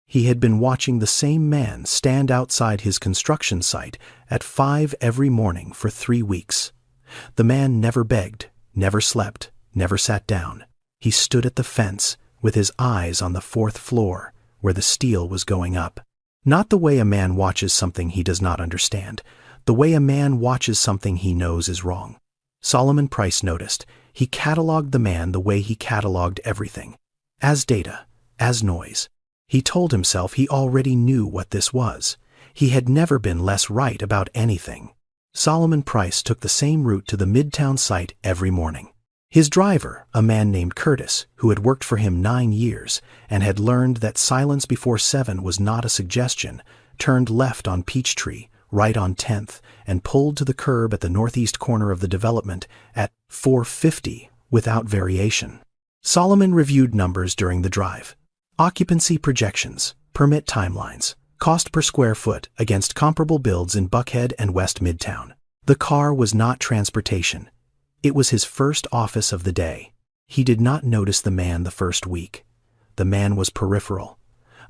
He had been watching the same man stand outside his construction site at 5 every morning for 3 weeks. The man never begged, never slept, never sat down. He stood at the fence with his eyes on the 4th floor, where the steel was going up. Not the way a man watches something he does not understand, the way a man watches something he knows is wrong. Solomon Price noticed. He cataloged the man the way he cataloged everything. As data, as noise. He told himself he already knew what this was. He had never been less right about anything. Solomon Price took the same route to the Midtown site every morning. His driver, a man named Curtis, who had worked for him 9 years and had learned that silence before 7 was not a suggestion, turned left on Peachtree, right on 10th, and pulled to the curb at the northeast corner of the development at 4:50 without variation. Solomon reviewed numbers during the drive. Occupancy projections, permit timelines, cost per square foot against comparable builds in Buckhead and West Midtown. The car was not transportation. It was his first office of the day. He did not notice the man the first week. The man was peripheral,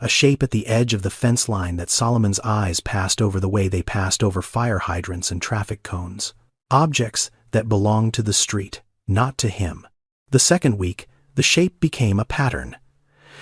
a shape at the edge of the fence line that Solomon's eyes passed over the way they passed over fire hydrants and traffic cones. Objects that belonged to the street, not to him. The second week, the shape became a pattern.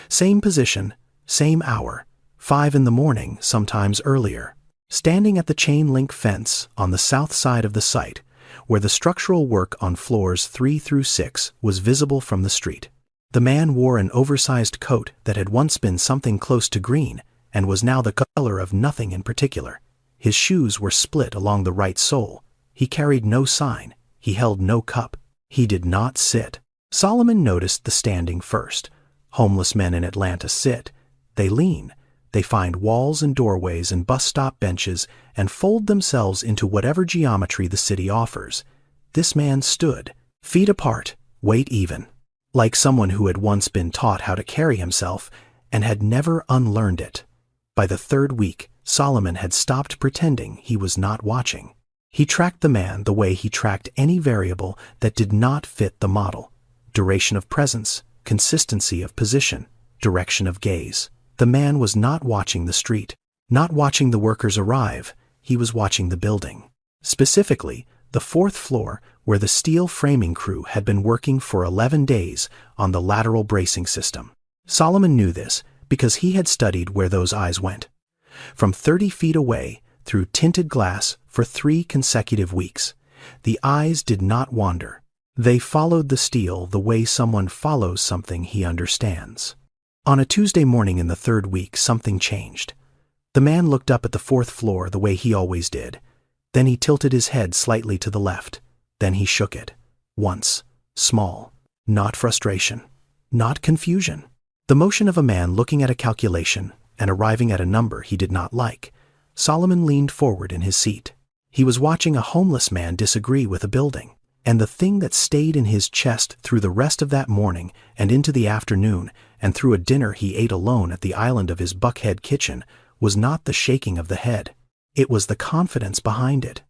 Same position, same hour, 5 in the morning, sometimes earlier. Standing at the chain-link fence on the south side of the site, where the structural work on floors 3 through 6 was visible from the street. The man wore an oversized coat that had once been something close to green and was now the color of nothing in particular. His shoes were split along the right sole. He carried no sign. He held no cup. He did not sit. Solomon noticed the standing first. Homeless men in Atlanta sit. They lean. They find walls and doorways and bus stop benches and fold themselves into whatever geometry the city offers. This man stood, feet apart, weight even, like someone who had once been taught how to carry himself and had never unlearned it. By the 3rd week, Solomon had stopped pretending he was not watching. He tracked the man the way he tracked any variable that did not fit the model: duration of presence, consistency of position, direction of gaze. The man was not watching the street, not watching the workers arrive. He was watching the building. Specifically, the 4th floor, where the steel framing crew had been working for 11 days on the lateral bracing system. Solomon knew this because he had studied where those eyes went. From 30 feet away, through tinted glass, for 3 consecutive weeks, the eyes did not wander. They followed the steel the way someone follows something he understands. On a Tuesday morning in the 3rd week, something changed. The man looked up at the 4th floor the way he always did. Then he tilted his head slightly to the left. Then he shook it. Once. Small. Not frustration. Not confusion. The motion of a man looking at a calculation and arriving at a number he did not like. Solomon leaned forward in his seat. He was watching a homeless man disagree with a building. And the thing that stayed in his chest through the rest of that morning and into the afternoon and through a dinner he ate alone at the island of his Buckhead kitchen was not the shaking of the head. It was the confidence behind it.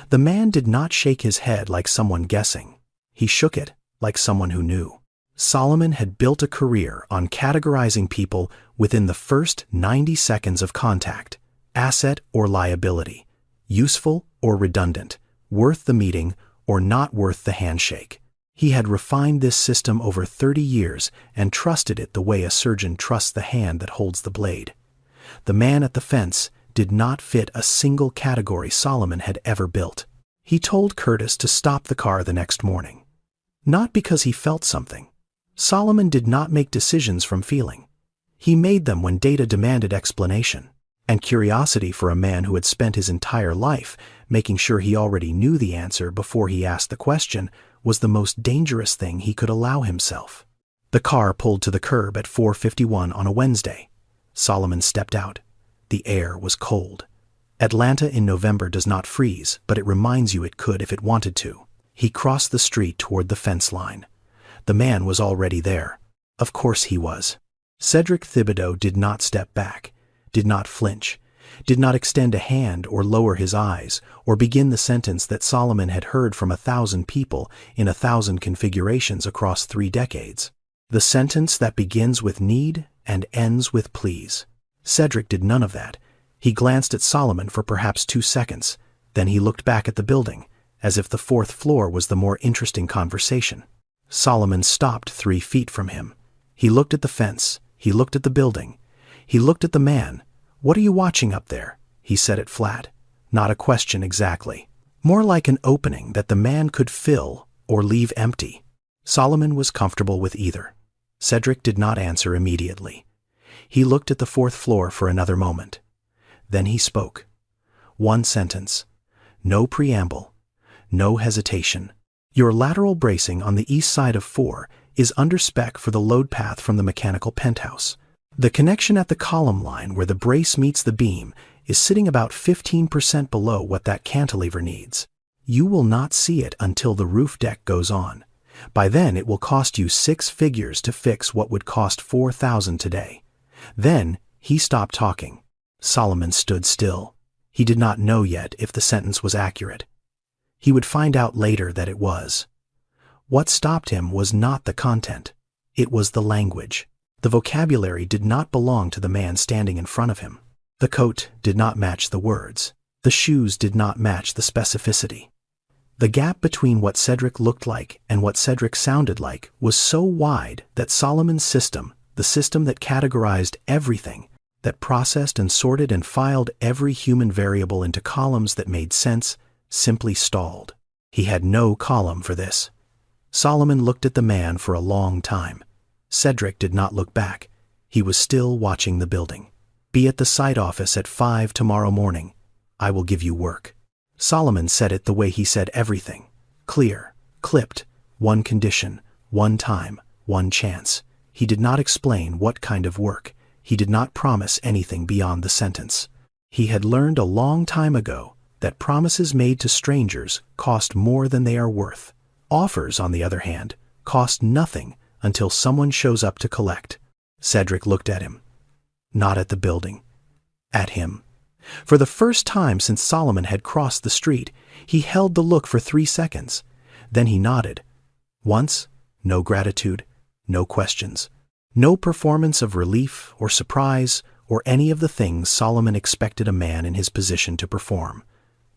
The man did not shake his head like someone guessing. He shook it like someone who knew. Solomon had built a career on categorizing people within the first 90 seconds of contact, asset or liability, useful or redundant, worth the meeting or not worth the handshake. He had refined this system over 30 years and trusted it the way a surgeon trusts the hand that holds the blade. The man at the fence did not fit a single category Solomon had ever built. He told Curtis to stop the car the next morning. Not because he felt something. Solomon did not make decisions from feeling. He made them when data demanded explanation. And curiosity for a man who had spent his entire life making sure he already knew the answer before he asked the question was the most dangerous thing he could allow himself. The car pulled to the curb at 4:51 on a Wednesday. Solomon stepped out. The air was cold. Atlanta in November does not freeze, but it reminds you it could if it wanted to. He crossed the street toward the fence line. The man was already there. Of course he was. Cedric Thibodeau did not step back, did not flinch, did not extend a hand or lower his eyes or begin the sentence that Solomon had heard from 1,000 people in 1,000 configurations across 3 decades. The sentence that begins with need and ends with please. Cedric did none of that. He glanced at Solomon for perhaps 2 seconds. Then he looked back at the building, as if the 4th floor was the more interesting conversation. Solomon stopped 3 feet from him. He looked at the fence. He looked at the building. He looked at the man. "What are you watching up there?" He said it flat. Not a question exactly. More like an opening that the man could fill or leave empty. Solomon was comfortable with either. Cedric did not answer immediately. He looked at the 4th floor for another moment. Then he spoke. 1 sentence. No preamble. No hesitation. "Your lateral bracing on the east side of 4 is under spec for the load path from the mechanical penthouse. The connection at the column line where the brace meets the beam is sitting about 15% below what that cantilever needs. You will not see it until the roof deck goes on. By then it will cost you 6 figures to fix what would cost 4,000 today." Then he stopped talking. Solomon stood still. He did not know yet if the sentence was accurate. He would find out later that it was. What stopped him was not the content. It was the language. The vocabulary did not belong to the man standing in front of him. The coat did not match the words. The shoes did not match the specificity. The gap between what Cedric looked like and what Cedric sounded like was so wide that Solomon's system, the system that categorized everything, that processed and sorted and filed every human variable into columns that made sense, simply stalled. He had no column for this. Solomon looked at the man for a long time. Cedric did not look back. He was still watching the building. "Be at the site office at 5 tomorrow morning. I will give you work." Solomon said it the way he said everything. Clear, clipped, 1 condition, 1 time, 1 chance. He did not explain what kind of work. He did not promise anything beyond the sentence. He had learned a long time ago that promises made to strangers cost more than they are worth. Offers, on the other hand, cost nothing until someone shows up to collect. Cedric looked at him. Not at the building. At him. For the first time since Solomon had crossed the street, he held the look for 3 seconds. Then he nodded. Once, no gratitude, no questions. No performance of relief or surprise or any of the things Solomon expected a man in his position to perform.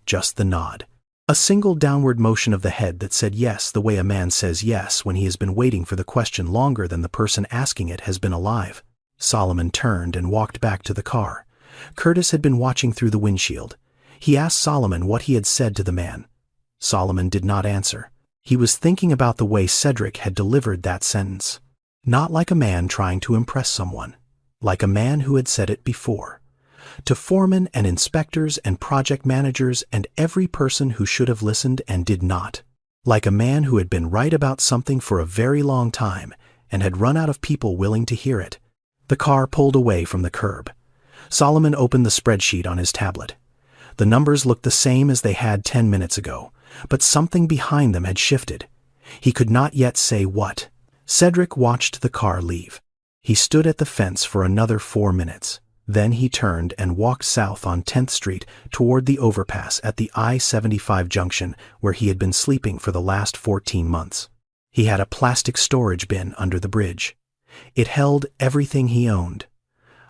Just the nod. A single downward motion of the head that said yes the way a man says yes when he has been waiting for the question longer than the person asking it has been alive. Solomon turned and walked back to the car. Curtis had been watching through the windshield. He asked Solomon what he had said to the man. Solomon did not answer. He was thinking about the way Cedric had delivered that sentence. Not like a man trying to impress someone. Like a man who had said it before. To foremen and inspectors and project managers and every person who should have listened and did not. Like a man who had been right about something for a very long time and had run out of people willing to hear it. The car pulled away from the curb. Solomon opened the spreadsheet on his tablet. The numbers looked the same as they had 10 minutes ago, but something behind them had shifted. He could not yet say what. Cedric watched the car leave. He stood at the fence for another 4 minutes. Then he turned and walked south on 10th Street toward the overpass at the I-75 junction where he had been sleeping for the last 14 months. He had a plastic storage bin under the bridge. It held everything he owned.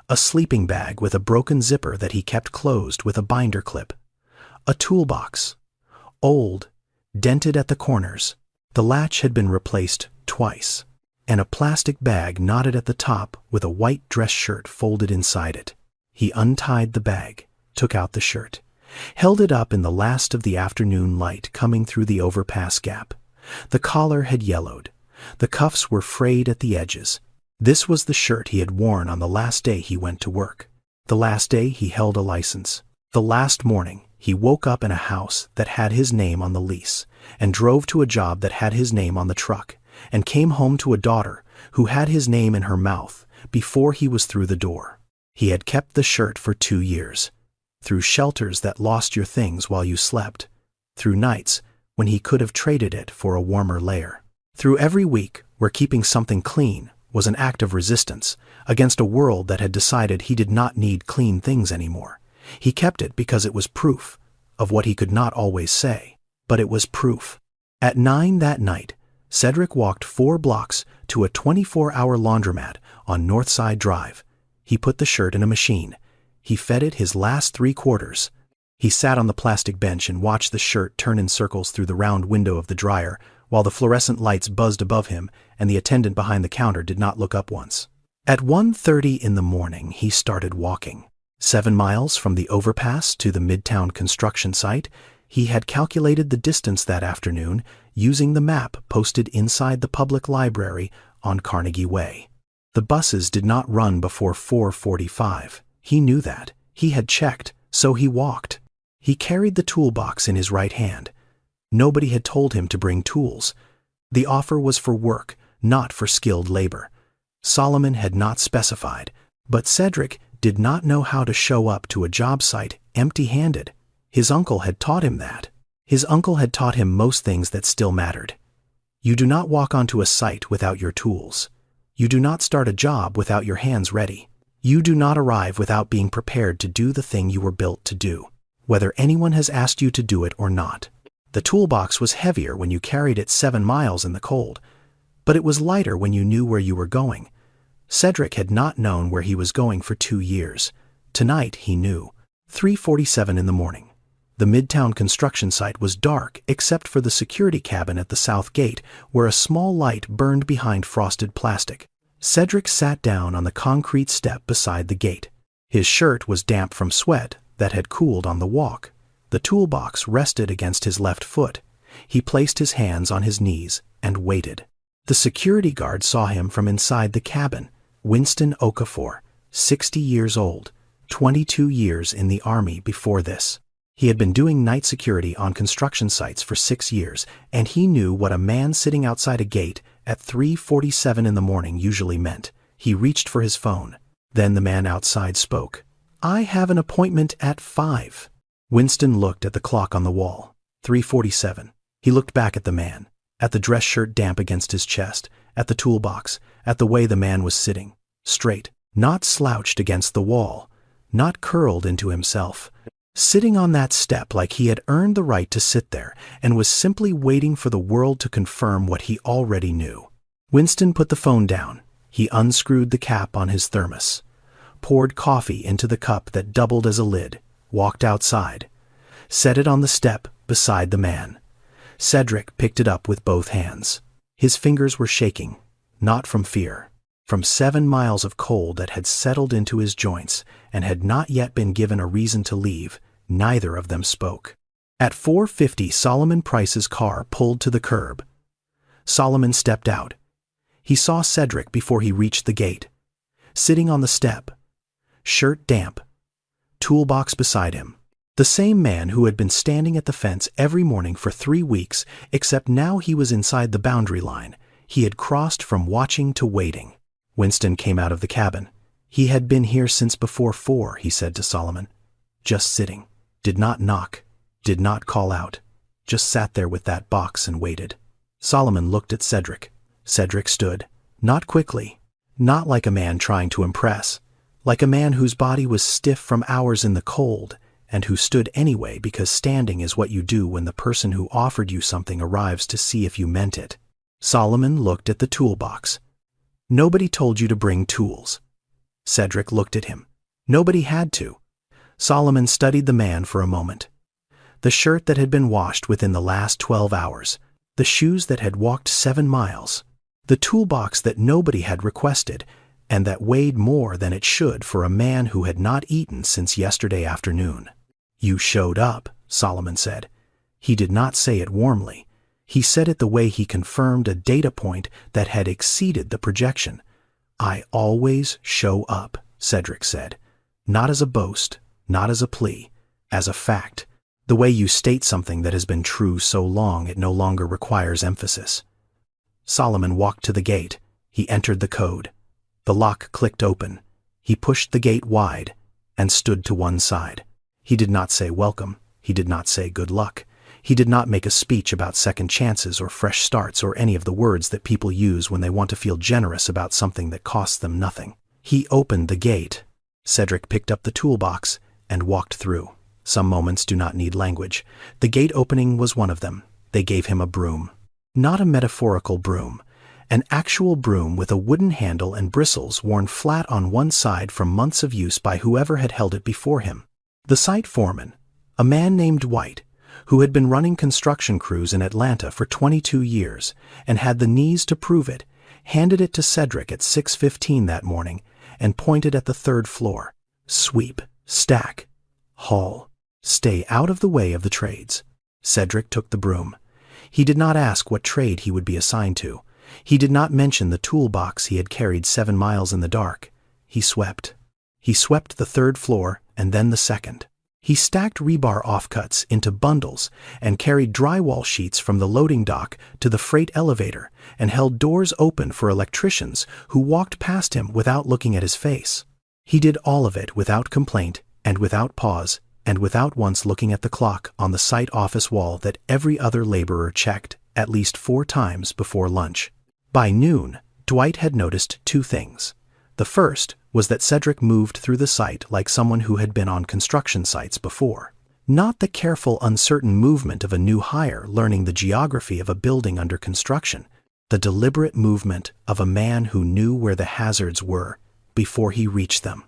A sleeping bag with a broken zipper that he kept closed with a binder clip. A toolbox. Old, dented at the corners. The latch had been replaced twice. And a plastic bag knotted at the top with a white dress shirt folded inside it. He untied the bag, took out the shirt, held it up in the last of the afternoon light coming through the overpass gap. The collar had yellowed. The cuffs were frayed at the edges. This was the shirt he had worn on the last day he went to work. The last day he held a license. The last morning he woke up in a house that had his name on the lease and drove to a job that had his name on the truck. And came home to a daughter who had his name in her mouth before he was through the door. He had kept the shirt for 2 years. Through shelters that lost your things while you slept. Through nights when he could have traded it for a warmer layer. Through every week where keeping something clean was an act of resistance against a world that had decided he did not need clean things anymore. He kept it because it was proof of what he could not always say, but it was proof. At 9 that night, Cedric walked 4 blocks to a 24-hour laundromat on Northside Drive. He put the shirt in a machine. He fed it his last 3/4. He sat on the plastic bench and watched the shirt turn in circles through the round window of the dryer, while the fluorescent lights buzzed above him and the attendant behind the counter did not look up once. At 1:30 in the morning, he started walking. 7 miles from the overpass to the Midtown construction site, he had calculated the distance that afternoon using the map posted inside the public library on Carnegie Way. The buses did not run before 4:45. He knew that. He had checked, so he walked. He carried the toolbox in his right hand. Nobody had told him to bring tools. The offer was for work, not for skilled labor. Solomon had not specified, but Cedric did not know how to show up to a job site empty-handed. His uncle had taught him that. His uncle had taught him most things that still mattered. You do not walk onto a site without your tools. You do not start a job without your hands ready. You do not arrive without being prepared to do the thing you were built to do, whether anyone has asked you to do it or not. The toolbox was heavier when you carried it 7 miles in the cold, but it was lighter when you knew where you were going. Cedric had not known where he was going for 2 years. Tonight he knew. 3:47 in the morning. The Midtown construction site was dark except for the security cabin at the south gate, where a small light burned behind frosted plastic. Cedric sat down on the concrete step beside the gate. His shirt was damp from sweat that had cooled on the walk. The toolbox rested against his left foot. He placed his hands on his knees and waited. The security guard saw him from inside the cabin. Winston Okafor, 60 years old, 22 years in the Army before this. He had been doing night security on construction sites for 6 years, and he knew what a man sitting outside a gate at 3:47 in the morning usually meant. He reached for his phone. Then the man outside spoke. "I have an appointment at 5. Winston looked at the clock on the wall. 3:47. He looked back at the man, at the dress shirt damp against his chest, at the toolbox, at the way the man was sitting. Straight, not slouched against the wall, not curled into himself. Sitting on that step like he had earned the right to sit there and was simply waiting for the world to confirm what he already knew. Winston put the phone down. He unscrewed the cap on his thermos, poured coffee into the cup that doubled as a lid, walked outside, set it on the step beside the man. Cedric picked it up with both hands. His fingers were shaking, not from fear, from 7 miles of cold that had settled into his joints and had not yet been given a reason to leave. Neither of them spoke. At 4:50, Solomon Price's car pulled to the curb. Solomon stepped out. He saw Cedric before he reached the gate, sitting on the step, shirt damp, toolbox beside him. The same man who had been standing at the fence every morning for 3 weeks, except now he was inside the boundary line. He had crossed from watching to waiting. Winston came out of the cabin. He had been here since before 4, he said to Solomon. Just sitting. Did not knock. Did not call out. Just sat there with that box and waited. Solomon looked at Cedric. Cedric stood. Not quickly. Not like a man trying to impress. Like a man whose body was stiff from hours in the cold, and who stood anyway because standing is what you do when the person who offered you something arrives to see if you meant it. Solomon looked at the toolbox. Nobody told you to bring tools. Cedric looked at him. Nobody had to. Solomon studied the man for a moment. The shirt that had been washed within the last 12 hours. The shoes that had walked 7 miles. The toolbox that nobody had requested, and that weighed more than it should for a man who had not eaten since yesterday afternoon. You showed up, Solomon said. He did not say it warmly. He said it the way he confirmed a data point that had exceeded the projection. I always show up, Cedric said. Not as a boast, not as a plea, as a fact. The way you state something that has been true so long it no longer requires emphasis. Solomon walked to the gate. He entered the code. The lock clicked open. He pushed the gate wide and stood to one side. He did not say welcome. He did not say good luck. He did not make a speech about second chances or fresh starts or any of the words that people use when they want to feel generous about something that costs them nothing. He opened the gate. Cedric picked up the toolbox and walked through. Some moments do not need language. The gate opening was one of them. They gave him a broom. Not a metaphorical broom. An actual broom with a wooden handle and bristles worn flat on one side from months of use by whoever had held it before him. The site foreman, a man named Dwight, who had been running construction crews in Atlanta for 22 years and had the knees to prove it, handed it to Cedric at 6:15 that morning and pointed at the third floor. Sweep, stack, haul, stay out of the way of the trades. Cedric took the broom. He did not ask what trade he would be assigned to. He did not mention the toolbox he had carried 7 miles in the dark. He swept. He swept the third floor and then the second. He stacked rebar offcuts into bundles and carried drywall sheets from the loading dock to the freight elevator and held doors open for electricians who walked past him without looking at his face. He did all of it without complaint and without pause and without once looking at the clock on the site office wall that every other laborer checked at least 4 times before lunch. By noon, Dwight had noticed 2 things. The first was that Cedric moved through the site like someone who had been on construction sites before. Not the careful, uncertain movement of a new hire learning the geography of a building under construction, the deliberate movement of a man who knew where the hazards were before he reached them,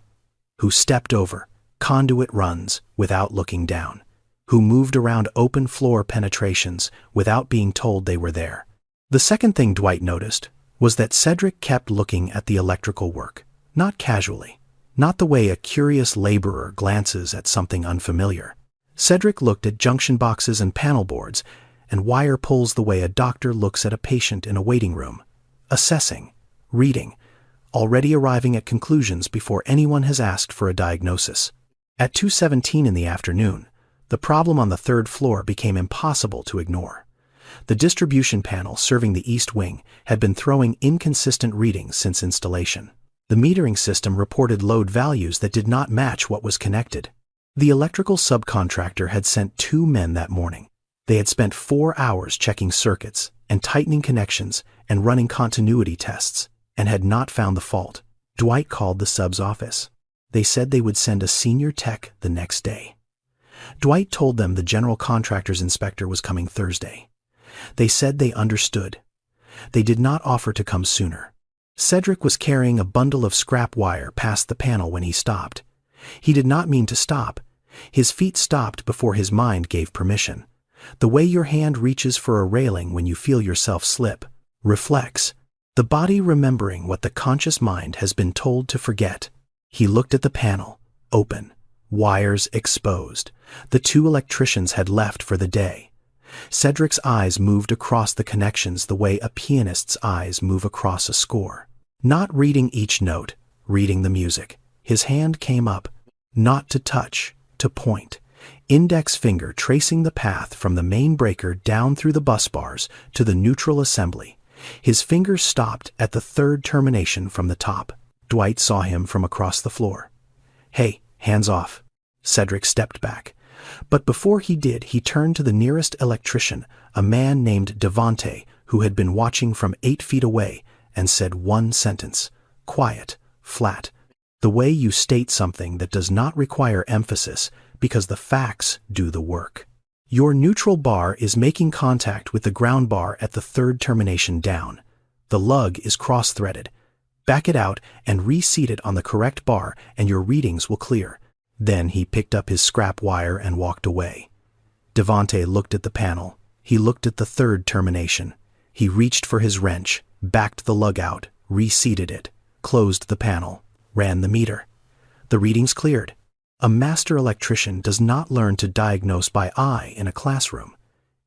who stepped over conduit runs without looking down, who moved around open floor penetrations without being told they were there. The second thing Dwight noticed was that Cedric kept looking at the electrical work, not casually, not the way a curious laborer glances at something unfamiliar. Cedric looked at junction boxes and panel boards and wire pulls the way a doctor looks at a patient in a waiting room, assessing, reading, already arriving at conclusions before anyone has asked for a diagnosis. At 2:17 in the afternoon, the problem on the third floor became impossible to ignore. The distribution panel serving the east wing had been throwing inconsistent readings since installation. The metering system reported load values that did not match what was connected. The electrical subcontractor had sent 2 men that morning. They had spent 4 hours checking circuits and tightening connections and running continuity tests and had not found the fault. Dwight called the sub's office. They said they would send a senior tech the next day. Dwight told them the general contractor's inspector was coming Thursday. They said they understood. They did not offer to come sooner. Cedric was carrying a bundle of scrap wire past the panel when he stopped. He did not mean to stop. His feet stopped before his mind gave permission. The way your hand reaches for a railing when you feel yourself slip. Reflex. The body remembering what the conscious mind has been told to forget. He looked at the panel, open, wires exposed. The 2 electricians had left for the day. Cedric's eyes moved across the connections the way a pianist's eyes move across a score. Not reading each note, reading the music. His hand came up, not to touch, to point. Index finger tracing the path from the main breaker down through the bus bars to the neutral assembly. His fingers stopped at the 3rd termination from the top. Dwight saw him from across the floor. "Hey, hands off." Cedric stepped back. But before he did, he turned to the nearest electrician, a man named Devante, who had been watching from 8 feet away, and said one sentence, quiet, flat, the way you state something that does not require emphasis because the facts do the work. Your neutral bar is making contact with the ground bar at the 3rd termination down. The lug is cross-threaded. Back it out and reseat it on the correct bar and your readings will clear. Then he picked up his scrap wire and walked away. Devante looked at the panel. He looked at the 3rd termination. He reached for his wrench, backed the lug out, reseated it, closed the panel, ran the meter. The readings cleared. A master electrician does not learn to diagnose by eye in a classroom.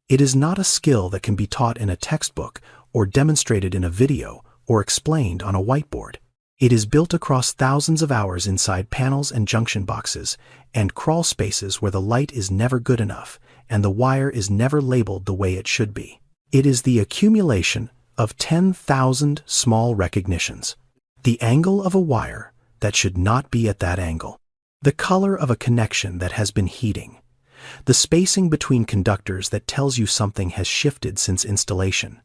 It is not a skill that can be taught in a textbook or demonstrated in a video or explained on a whiteboard. It is built across thousands of hours inside panels and junction boxes and crawl spaces where the light is never good enough and the wire is never labeled the way it should be. It is the accumulation of 10,000 small recognitions. The angle of a wire that should not be at that angle. The color of a connection that has been heating. The spacing between conductors that tells you something has shifted since installation.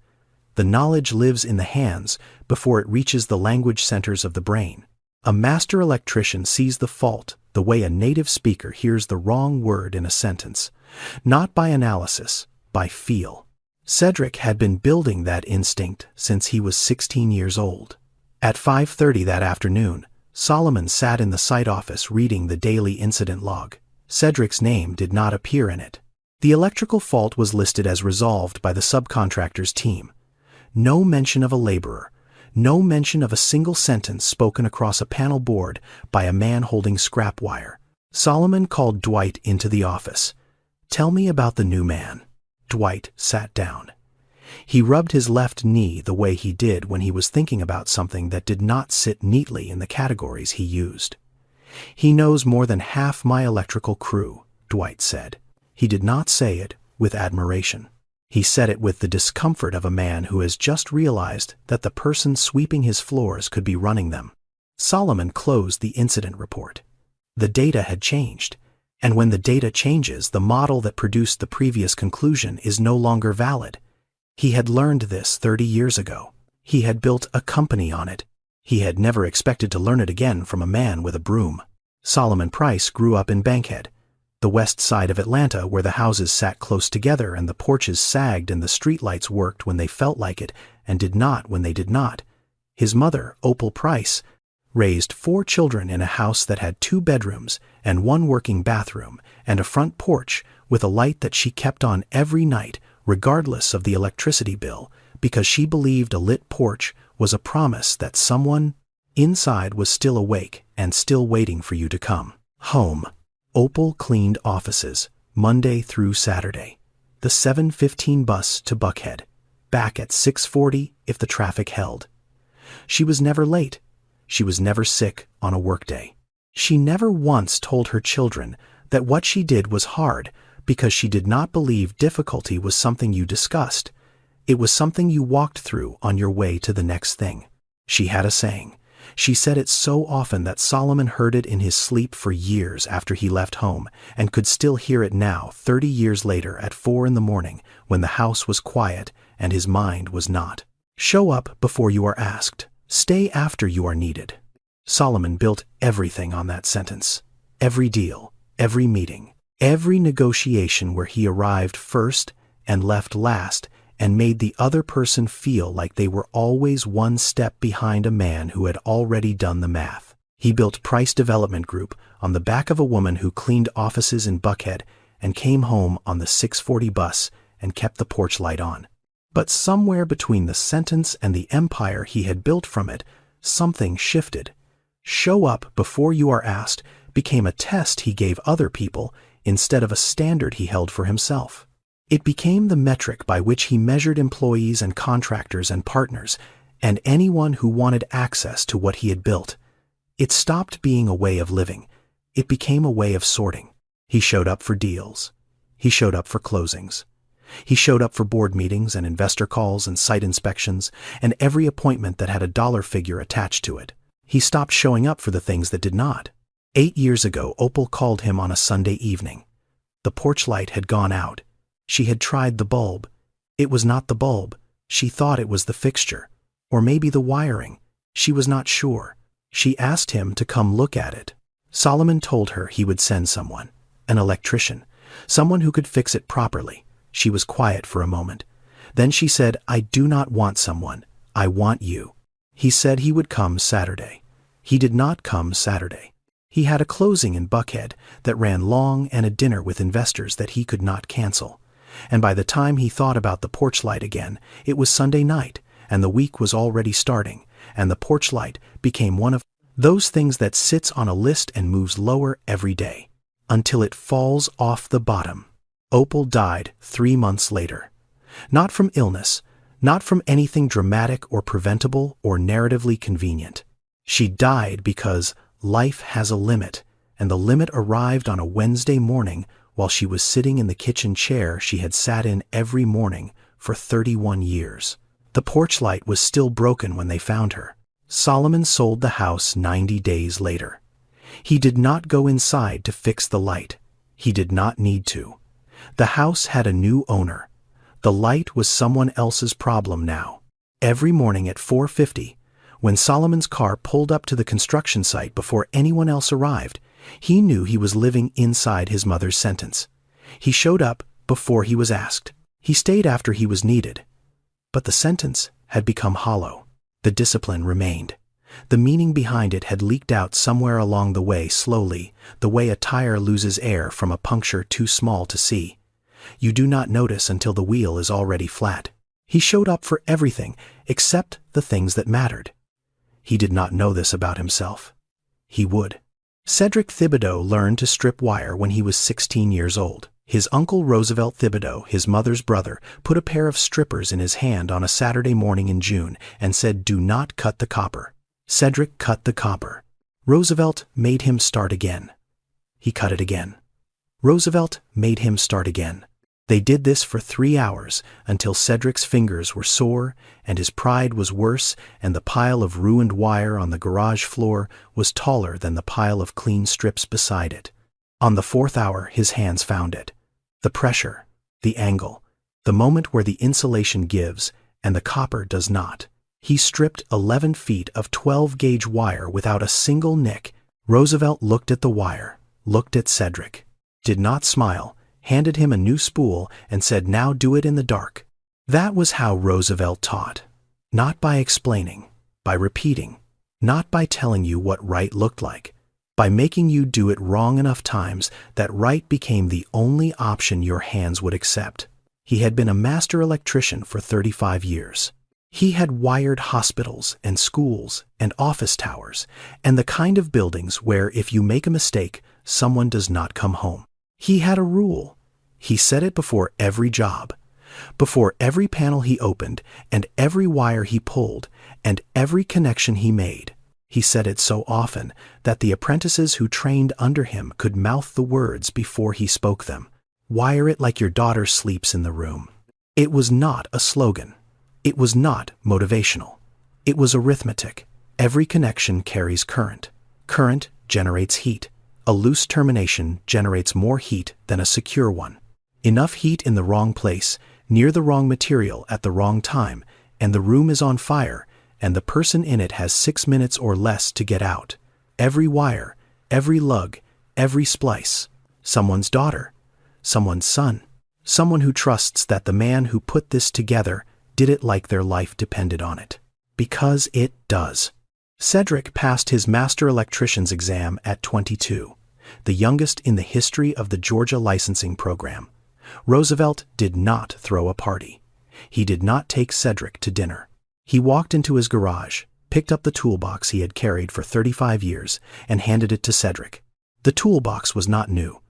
The knowledge lives in the hands before it reaches the language centers of the brain. A master electrician sees the fault the way a native speaker hears the wrong word in a sentence, not by analysis, by feel. Cedric had been building that instinct since he was 16 years old. At 5:30 that afternoon, Solomon sat in the site office reading the daily incident log. Cedric's name did not appear in it. The electrical fault was listed as resolved by the subcontractor's team. No mention of a laborer, no mention of a single sentence spoken across a panel board by a man holding scrap wire. Solomon called Dwight into the office. "Tell me about the new man." Dwight sat down. He rubbed his left knee the way he did when he was thinking about something that did not sit neatly in the categories he used. "He knows more than half my electrical crew," Dwight said. He did not say it with admiration. He said it with the discomfort of a man who has just realized that the person sweeping his floors could be running them. Solomon closed the incident report. The data had changed, and when the data changes, the model that produced the previous conclusion is no longer valid. He had learned this 30 years ago. He had built a company on it. He had never expected to learn it again from a man with a broom. Solomon Price grew up in Bankhead, the west side of Atlanta, where the houses sat close together and the porches sagged and the streetlights worked when they felt like it and did not when they did not. His mother, Opal Price, raised 4 children in a house that had 2 bedrooms and 1 working bathroom and a front porch with a light that she kept on every night, regardless of the electricity bill, because she believed a lit porch was a promise that someone inside was still awake and still waiting for you to come home. Opal cleaned offices, Monday through Saturday. The 7:15 bus to Buckhead, back at 6:40 if the traffic held. She was never late. She was never sick on a workday. She never once told her children that what she did was hard because she did not believe difficulty was something you discussed. It was something you walked through on your way to the next thing. She had a saying. She said it so often that Solomon heard it in his sleep for years after he left home and could still hear it now 30 years later at 4 in the morning when the house was quiet and his mind was not. Show up before you are asked. Stay after you are needed. Solomon built everything on that sentence. Every deal, every meeting, every negotiation where he arrived first and left last and made the other person feel like they were always one step behind a man who had already done the math. He built Price Development Group on the back of a woman who cleaned offices in Buckhead and came home on the 6:40 bus and kept the porch light on. But somewhere between the sentence and the empire he had built from it, something shifted. Show up before you are asked became a test he gave other people instead of a standard he held for himself. It became the metric by which he measured employees and contractors and partners and anyone who wanted access to what he had built. It stopped being a way of living. It became a way of sorting. He showed up for deals. He showed up for closings. He showed up for board meetings and investor calls and site inspections and every appointment that had a dollar figure attached to it. He stopped showing up for the things that did not. 8 years ago, Opal called him on a Sunday evening. The porch light had gone out. She had tried the bulb. It was not the bulb. She thought it was the fixture, or maybe the wiring. She was not sure. She asked him to come look at it. Solomon told her he would send someone, an electrician, someone who could fix it properly. She was quiet for a moment. Then she said, "I do not want someone. I want you." He said he would come Saturday. He did not come Saturday. He had a closing in Buckhead that ran long and a dinner with investors that he could not cancel. And by the time he thought about the porch light again, it was Sunday night, and the week was already starting, and the porch light became one of those things that sits on a list and moves lower every day, until it falls off the bottom. Opal died 3 months later. Not from illness, not from anything dramatic or preventable or narratively convenient. She died because life has a limit, and the limit arrived on a Wednesday morning while she was sitting in the kitchen chair she had sat in every morning for 31 years. The porch light was still broken when they found her. Solomon sold the house 90 days later. He did not go inside to fix the light. He did not need to. The house had a new owner. The light was someone else's problem now. Every morning at 4:50, when Solomon's car pulled up to the construction site before anyone else arrived, he knew he was living inside his mother's sentence. He showed up before he was asked. He stayed after he was needed. But the sentence had become hollow. The discipline remained. The meaning behind it had leaked out somewhere along the way slowly, the way a tire loses air from a puncture too small to see. You do not notice until the wheel is already flat. He showed up for everything except the things that mattered. He did not know this about himself. He would. Cedric Thibodeau learned to strip wire when he was 16 years old. His uncle Roosevelt Thibodeau, his mother's brother, put a pair of strippers in his hand on a Saturday morning in June and said, "Do not cut the copper." Cedric cut the copper. Roosevelt made him start again. He cut it again. Roosevelt made him start again. They did this for 3 hours until Cedric's fingers were sore and his pride was worse and the pile of ruined wire on the garage floor was taller than the pile of clean strips beside it. On the 4th hour, his hands found it. The pressure, the angle, the moment where the insulation gives and the copper does not. He stripped 11 feet of 12-gauge wire without a single nick. Roosevelt looked at the wire, looked at Cedric, did not smile, handed him a new spool and said, "Now do it in the dark." That was how Roosevelt taught. Not by explaining, by repeating, not by telling you what right looked like, by making you do it wrong enough times that right became the only option your hands would accept. He had been a master electrician for 35 years. He had wired hospitals and schools and office towers and the kind of buildings where if you make a mistake, someone does not come home. He had a rule. He said it before every job, before every panel he opened and every wire he pulled and every connection he made. He said it so often that the apprentices who trained under him could mouth the words before he spoke them. Wire it like your daughter sleeps in the room. It was not a slogan. It was not motivational. It was arithmetic. Every connection carries current. Current generates heat. A loose termination generates more heat than a secure one. Enough heat in the wrong place, near the wrong material at the wrong time, and the room is on fire, and the person in it has 6 minutes or less to get out. Every wire, every lug, every splice. Someone's daughter, someone's son, someone who trusts that the man who put this together did it like their life depended on it. Because it does. Cedric passed his master electrician's exam at 22, the youngest in the history of the Georgia licensing program. Roosevelt did not throw a party. He did not take Cedric to dinner. He walked into his garage, picked up the toolbox he had carried for 35 years, and handed it to Cedric. The toolbox was not new.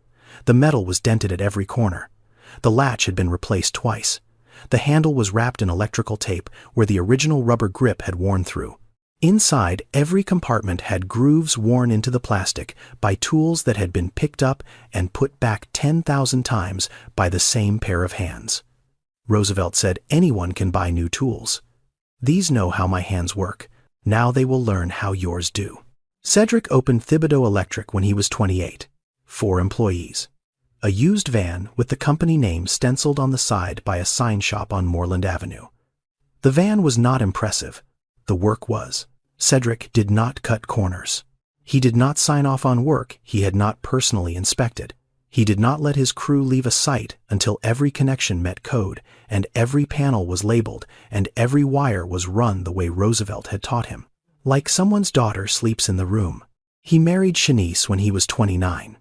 The metal was dented at every corner. The latch had been replaced twice. The handle was wrapped in electrical tape where the original rubber grip had worn through. Inside, every compartment had grooves worn into the plastic by tools that had been picked up and put back 10,000 times by the same pair of hands. Roosevelt said, "Anyone can buy new tools. These know how my hands work. Now they will learn how yours do." Cedric opened Thibodeau Electric when he was 28. 4 employees. A used van with the company name stenciled on the side by a sign shop on Moreland Avenue. The van was not impressive. The work was. Cedric did not cut corners. He did not sign off on work he had not personally inspected. He did not let his crew leave a site until every connection met code and every panel was labeled and every wire was run the way Roosevelt had taught him. Like someone's daughter sleeps in the room. He married Shanice when he was 29.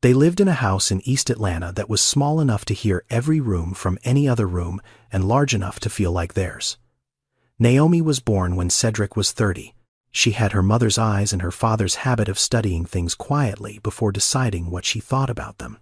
They lived in a house in East Atlanta that was small enough to hear every room from any other room and large enough to feel like theirs. Naomi was born when Cedric was 30. She had her mother's eyes and her father's habit of studying things quietly before deciding what she thought about them.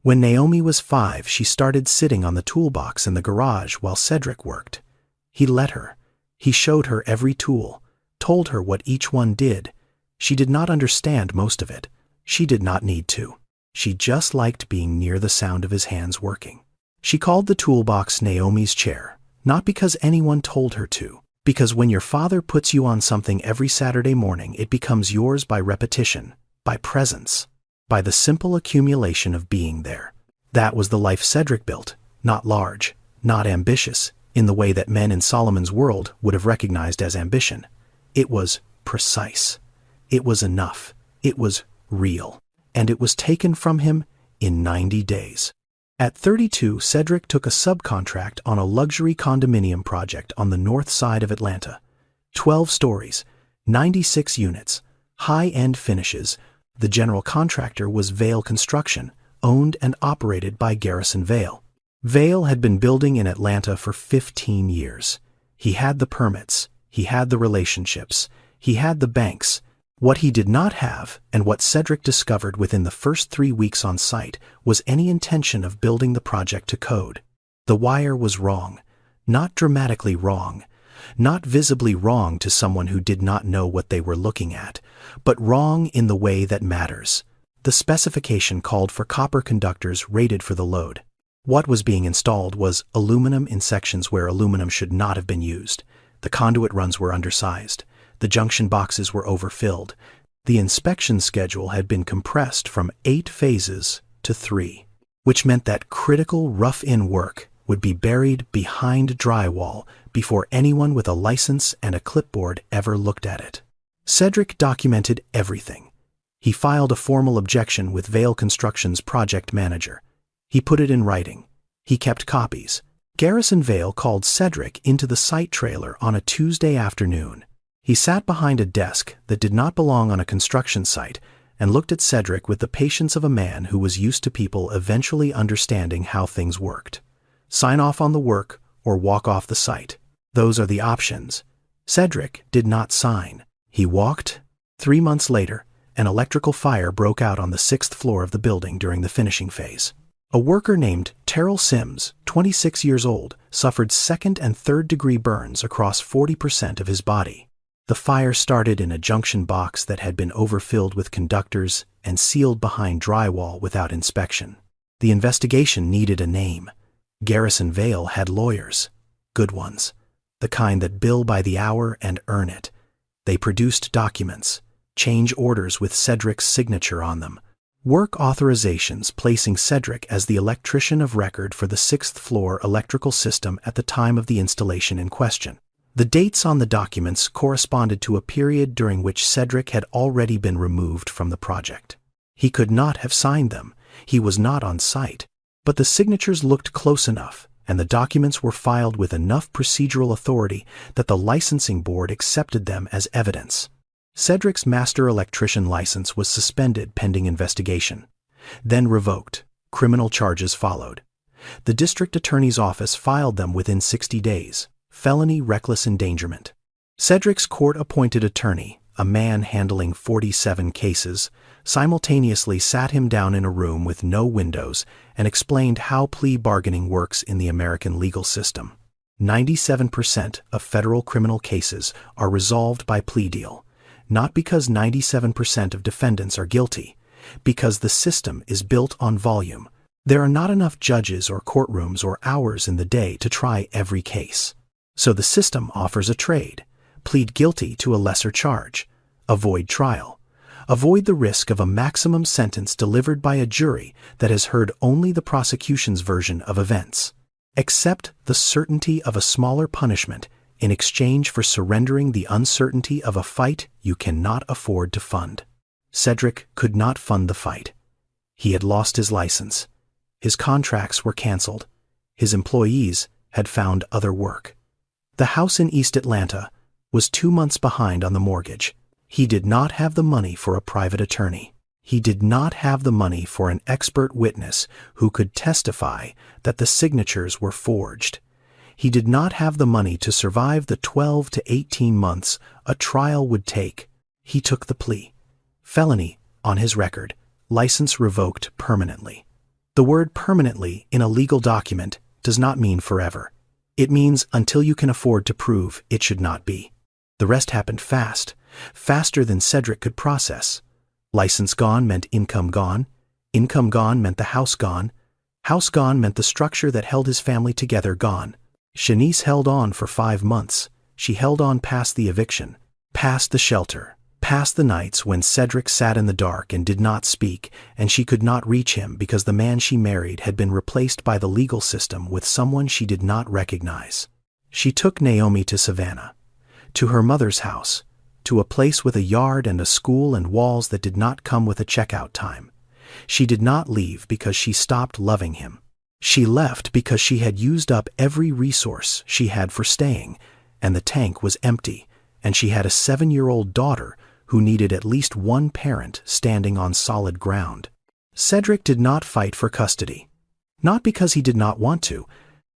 When Naomi was 5, she started sitting on the toolbox in the garage while Cedric worked. He let her. He showed her every tool, told her what each one did. She did not understand most of it. She did not need to. She just liked being near the sound of his hands working. She called the toolbox Naomi's chair, not because anyone told her to, because when your father puts you on something every Saturday morning, it becomes yours by repetition, by presence, by the simple accumulation of being there. That was the life Cedric built, not large, not ambitious, in the way that men in Solomon's world would have recognized as ambition. It was precise. It was enough. It was real. And it was taken from him in 90 days. At 32, Cedric took a subcontract on a luxury condominium project on the north side of Atlanta. 12 stories, 96 units, high-end finishes. The general contractor was Vail Construction, owned and operated by Garrison Vail. Vail had been building in Atlanta for 15 years. He had the permits, he had the relationships, he had the banks. What he did not have, and what Cedric discovered within the first 3 weeks on site, was any intention of building the project to code. The wire was wrong, not dramatically wrong, not visibly wrong to someone who did not know what they were looking at, but wrong in the way that matters. The specification called for copper conductors rated for the load. What was being installed was aluminum in sections where aluminum should not have been used. The conduit runs were undersized. The junction boxes were overfilled. The inspection schedule had been compressed from 8 phases to 3, which meant that critical rough-in work would be buried behind drywall before anyone with a license and a clipboard ever looked at it. Cedric documented everything. He filed a formal objection with Vail Construction's project manager. He put it in writing. He kept copies. Garrison Vail called Cedric into the site trailer on a Tuesday afternoon. He sat behind a desk that did not belong on a construction site and looked at Cedric with the patience of a man who was used to people eventually understanding how things worked. Sign off on the work or walk off the site. Those are the options. Cedric did not sign. He walked. 3 months later, an electrical fire broke out on the 6th floor of the building during the finishing phase. A worker named Terrell Sims, 26 years old, suffered 2nd and 3rd degree burns across 40% of his body. The fire started in a junction box that had been overfilled with conductors and sealed behind drywall without inspection. The investigation needed a name. Garrison Vail had lawyers. Good ones. The kind that bill by the hour and earn it. They produced documents, change orders with Cedric's signature on them, work authorizations placing Cedric as the electrician of record for the 6th floor electrical system at the time of the installation in question. The dates on the documents corresponded to a period during which Cedric had already been removed from the project. He could not have signed them. He was not on site. But the signatures looked close enough, and the documents were filed with enough procedural authority that the licensing board accepted them as evidence. Cedric's master electrician license was suspended pending investigation, then revoked. Criminal charges followed. The district attorney's office filed them within 60 days. Felony reckless endangerment. Cedric's court-appointed attorney, a man handling 47 cases, simultaneously sat him down in a room with no windows and explained how plea bargaining works in the American legal system. 97% of federal criminal cases are resolved by plea deal, not because 97% of defendants are guilty, because the system is built on volume. There are not enough judges or courtrooms or hours in the day to try every case. So the system offers a trade. Plead guilty to a lesser charge. Avoid trial. Avoid the risk of a maximum sentence delivered by a jury that has heard only the prosecution's version of events. Accept the certainty of a smaller punishment in exchange for surrendering the uncertainty of a fight you cannot afford to fund. Cedric could not fund the fight. He had lost his license. His contracts were canceled. His employees had found other work. The house in East Atlanta was 2 months behind on the mortgage. He did not have the money for a private attorney. He did not have the money for an expert witness who could testify that the signatures were forged. He did not have the money to survive the 12 to 18 months a trial would take. He took the plea. Felony on his record, license revoked permanently. The word permanently in a legal document does not mean forever. It means until you can afford to prove it should not be. The rest happened fast, faster than Cedric could process. License gone meant income gone. Income gone meant the house gone. House gone meant the structure that held his family together gone. Shanice held on for 5 months. She held on past the eviction, past the shelter, past the nights when Cedric sat in the dark and did not speak, and she could not reach him because the man she married had been replaced by the legal system with someone she did not recognize. She took Naomi to Savannah, to her mother's house, to a place with a yard and a school and walls that did not come with a checkout time. She did not leave because she stopped loving him. She left because she had used up every resource she had for staying, and the tank was empty, and she had a 7-year-old daughter who needed at least one parent standing on solid ground. Cedric did not fight for custody. Not because he did not want to,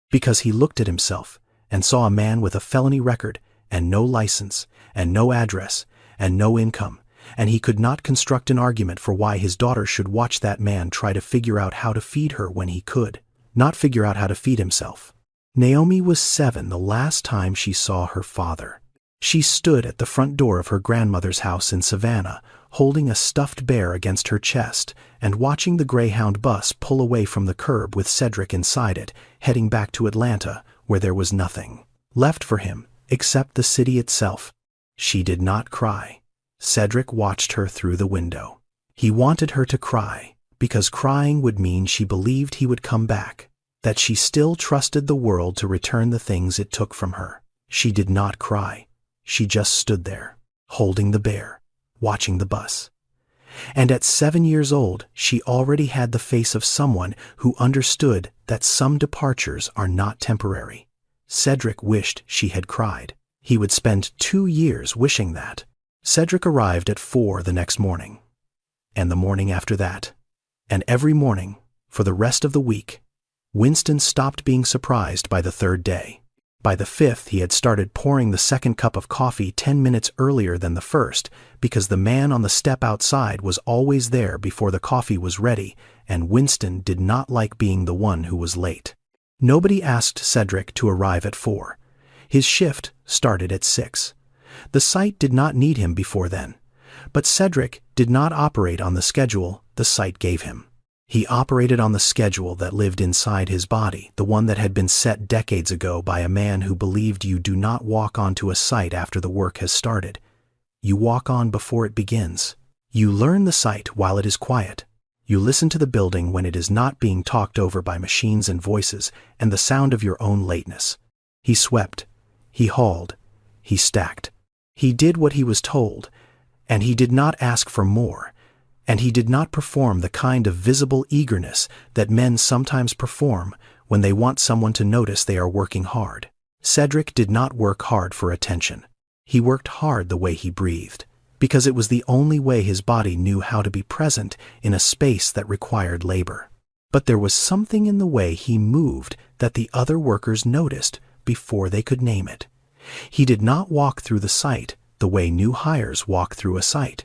because he looked at himself and saw a man with a felony record and no license and no address and no income, and he could not construct an argument for why his daughter should watch that man try to figure out how to feed her when he could not figure out how to feed himself. Naomi was 7 the last time she saw her father. She stood at the front door of her grandmother's house in Savannah, holding a stuffed bear against her chest and watching the Greyhound bus pull away from the curb with Cedric inside it, heading back to Atlanta, where there was nothing left for him except the city itself. She did not cry. Cedric watched her through the window. He wanted her to cry, because crying would mean she believed he would come back, that she still trusted the world to return the things it took from her. She did not cry. She just stood there, holding the bear, watching the bus. And at 7 years old, she already had the face of someone who understood that some departures are not temporary. Cedric wished she had cried. He would spend 2 years wishing that. Cedric arrived at 4 the next morning, and the morning after that, and every morning for the rest of the week. Winston stopped being surprised by the 3rd day. By the 5th, he had started pouring the 2nd cup of coffee 10 minutes earlier than the 1st, because the man on the step outside was always there before the coffee was ready, and Winston did not like being the one who was late. Nobody asked Cedric to arrive at 4. His shift started at 6. The site did not need him before then, but Cedric did not operate on the schedule the site gave him. He operated on the schedule that lived inside his body, the one that had been set decades ago by a man who believed you do not walk onto a site after the work has started. You walk on before it begins. You learn the site while it is quiet. You listen to the building when it is not being talked over by machines and voices and the sound of your own lateness. He swept. He hauled. He stacked. He did what he was told, and he did not ask for more. And he did not perform the kind of visible eagerness that men sometimes perform when they want someone to notice they are working hard. Cedric did not work hard for attention. He worked hard the way he breathed, because it was the only way his body knew how to be present in a space that required labor. But there was something in the way he moved that the other workers noticed before they could name it. He did not walk through the site the way new hires walk through a site.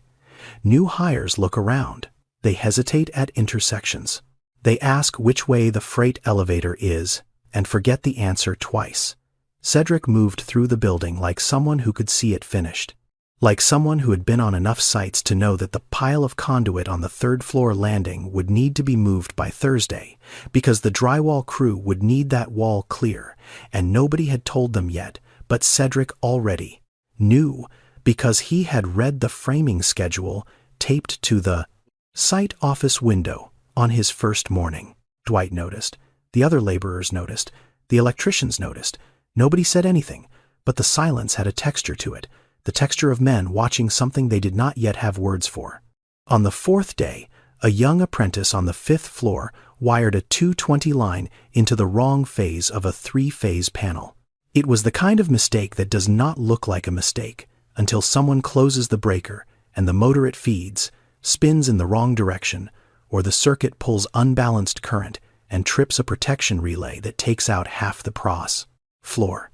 New hires look around. They hesitate at intersections. They ask which way the freight elevator is and forget the answer twice. Cedric moved through the building like someone who could see it finished, like someone who had been on enough sites to know that the pile of conduit on the 3rd floor landing would need to be moved by Thursday because the drywall crew would need that wall clear, and nobody had told them yet, but Cedric already knew, because he had read the framing schedule taped to the site office window on his first morning. Dwight noticed. The other laborers noticed. The electricians noticed. Nobody said anything, but the silence had a texture to it, the texture of men watching something they did not yet have words for. On the 4th day, a young apprentice on the 5th floor wired a 220 line into the wrong phase of a 3-phase panel. It was the kind of mistake that does not look like a mistake until someone closes the breaker and the motor it feeds spins in the wrong direction, or the circuit pulls unbalanced current and trips a protection relay that takes out half the floor.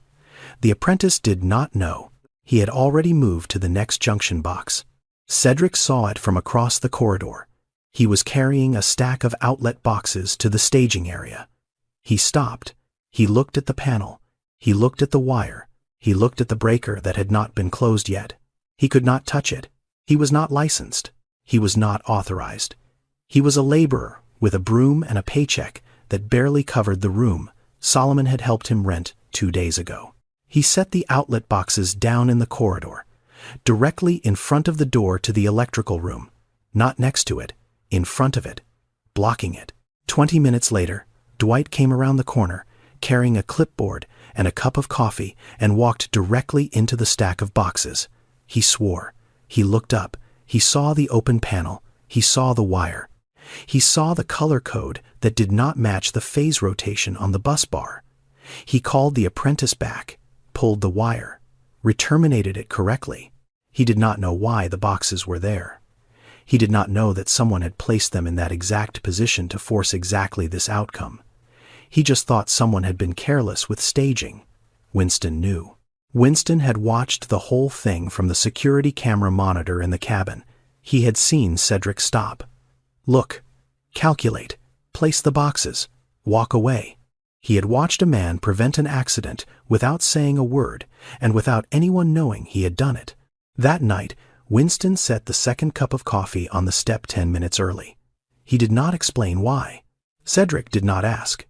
The apprentice did not know. He had already moved to the next junction box. Cedric saw it from across the corridor. He was carrying a stack of outlet boxes to the staging area. He stopped. He looked at the panel. He looked at the wire. He looked at the breaker that had not been closed yet. He could not touch it. He was not licensed. He was not authorized. He was a laborer with a broom and a paycheck that barely covered the room Solomon had helped him rent 2 days ago. He set the outlet boxes down in the corridor, directly in front of the door to the electrical room, not next to it, in front of it, blocking it. 20 minutes later, Dwight came around the corner, carrying a clipboard and a cup of coffee, and walked directly into the stack of boxes. He swore. He looked up. He saw the open panel. He saw the wire. He saw the color code that did not match the phase rotation on the bus bar. He called the apprentice back, pulled the wire, re-terminated it correctly. He did not know why the boxes were there. He did not know that someone had placed them in that exact position to force exactly this outcome. He just thought someone had been careless with staging. Winston knew. Winston had watched the whole thing from the security camera monitor in the cabin. He had seen Cedric stop. Look, calculate, place the boxes, walk away. He had watched a man prevent an accident without saying a word and without anyone knowing he had done it. That night, Winston set the second cup of coffee on the step 10 minutes early. He did not explain why. Cedric did not ask.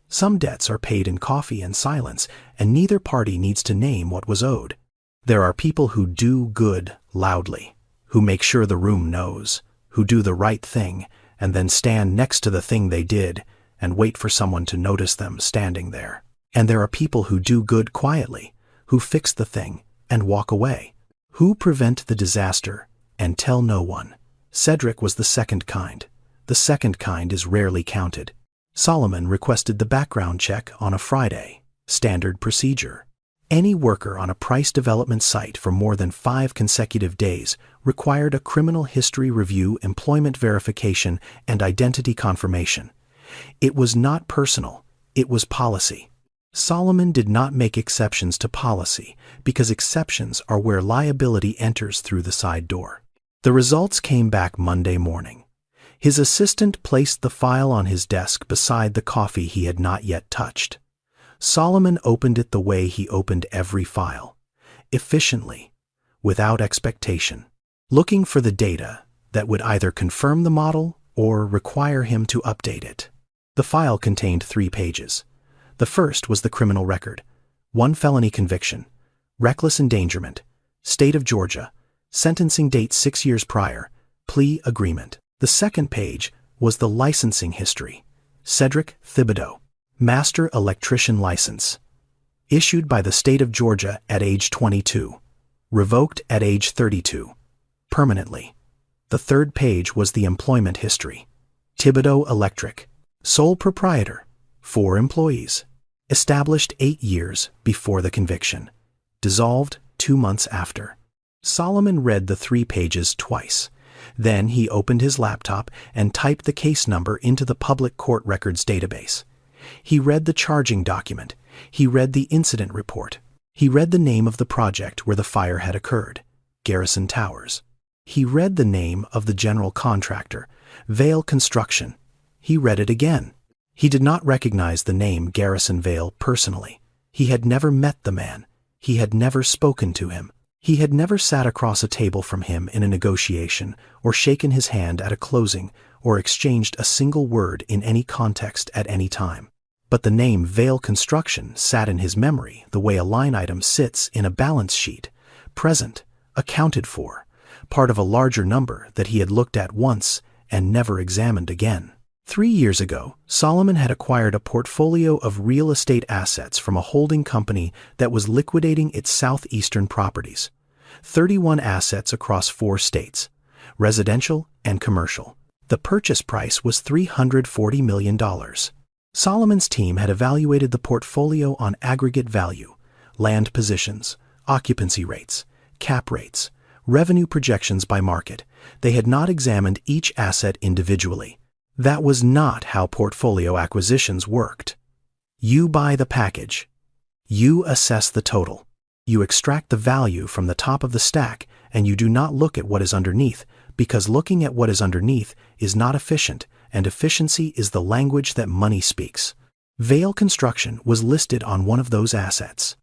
Some debts are paid in coffee and silence, and neither party needs to name what was owed. There are people who do good loudly, who make sure the room knows, who do the right thing, and then stand next to the thing they did and wait for someone to notice them standing there. And there are people who do good quietly, who fix the thing and walk away, who prevent the disaster and tell no one. Cedric was the second kind. The second kind is rarely counted. Solomon requested the background check on a Friday, standard procedure. Any worker on a price development site for more than 5 consecutive days required a criminal history review, employment verification, and identity confirmation. It was not personal, it was policy. Solomon did not make exceptions to policy because exceptions are where liability enters through the side door. The results came back Monday morning. His assistant placed the file on his desk beside the coffee he had not yet touched. Solomon opened it the way he opened every file, efficiently, without expectation, looking for the data that would either confirm the model or require him to update it. The file contained 3 pages. The first was the criminal record, 1 felony conviction, reckless endangerment, state of Georgia, sentencing date 6 years prior, plea agreement. The second page was the licensing history. Cedric Thibodeau, master electrician license, issued by the state of Georgia at age 22, revoked at age 32, permanently. The third page was the employment history. Thibodeau Electric, sole proprietor, 4 employees, established 8 years before the conviction, dissolved 2 months after. Solomon read the 3 pages twice. Then he opened his laptop and typed the case number into the public court records database. He read the charging document. He read the incident report. He read the name of the project where the fire had occurred, Garrison Towers. He read the name of the general contractor, Vale Construction. He read it again. He did not recognize the name Garrison Vale personally. He had never met the man. He had never spoken to him. He had never sat across a table from him in a negotiation, or shaken his hand at a closing, or exchanged a single word in any context at any time. But the name Vale Construction sat in his memory the way a line item sits in a balance sheet, present, accounted for, part of a larger number that he had looked at once and never examined again. 3 years ago, Solomon had acquired a portfolio of real estate assets from a holding company that was liquidating its southeastern properties. 31 assets across 4 states, residential and commercial. The purchase price was $340 million. Solomon's team had evaluated the portfolio on aggregate value, land positions, occupancy rates, cap rates, revenue projections by market. They had not examined each asset individually. That was not how portfolio acquisitions worked. You buy the package. You assess the total. You extract the value from the top of the stack, and you do not look at what is underneath, because looking at what is underneath is not efficient, and efficiency is the language that money speaks. Vale Construction was listed on one of those assets.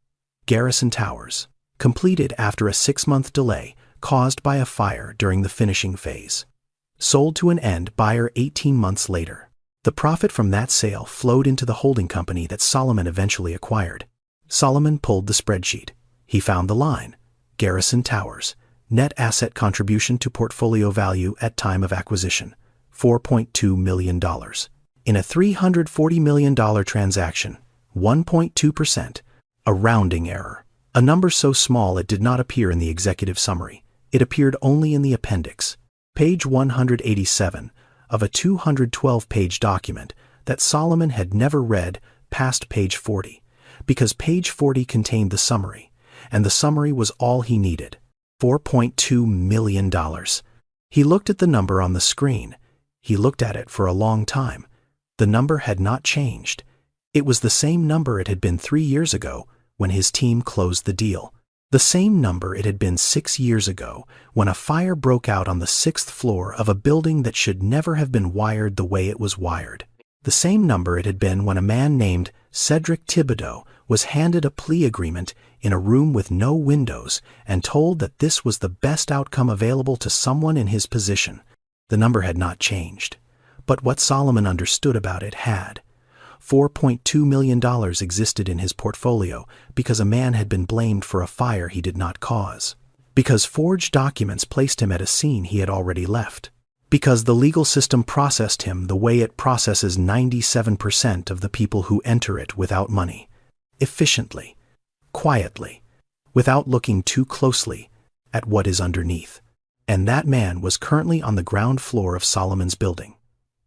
Garrison Towers, completed after a 6-month delay caused by a fire during the finishing phase. Sold to an end buyer 18 months later. The profit from that sale flowed into the holding company that Solomon eventually acquired. Solomon pulled the spreadsheet. He found the line, Garrison Towers, net asset contribution to portfolio value at time of acquisition, $4.2 million. In a $340 million transaction, 1.2%, a rounding error. A number so small it did not appear in the executive summary. It appeared only in the appendix. Page 187 of a 212-page document that Solomon had never read past page 40, because page 40 contained the summary, and the summary was all he needed: $4.2 million. He looked at the number on the screen. He looked at it for a long time. The number had not changed. It was the same number it had been 3 years ago when his team closed the deal. The same number it had been 6 years ago when a fire broke out on the 6th floor of a building that should never have been wired the way it was wired. The same number it had been when a man named Cedric Thibodeau was handed a plea agreement in a room with no windows and told that this was the best outcome available to someone in his position. The number had not changed, but what Solomon understood about it had. $4.2 million existed in his portfolio because a man had been blamed for a fire he did not cause, because forged documents placed him at a scene he had already left, because the legal system processed him the way it processes 97% of the people who enter it without money, efficiently, quietly, without looking too closely at what is underneath. And that man was currently on the ground floor of Solomon's building,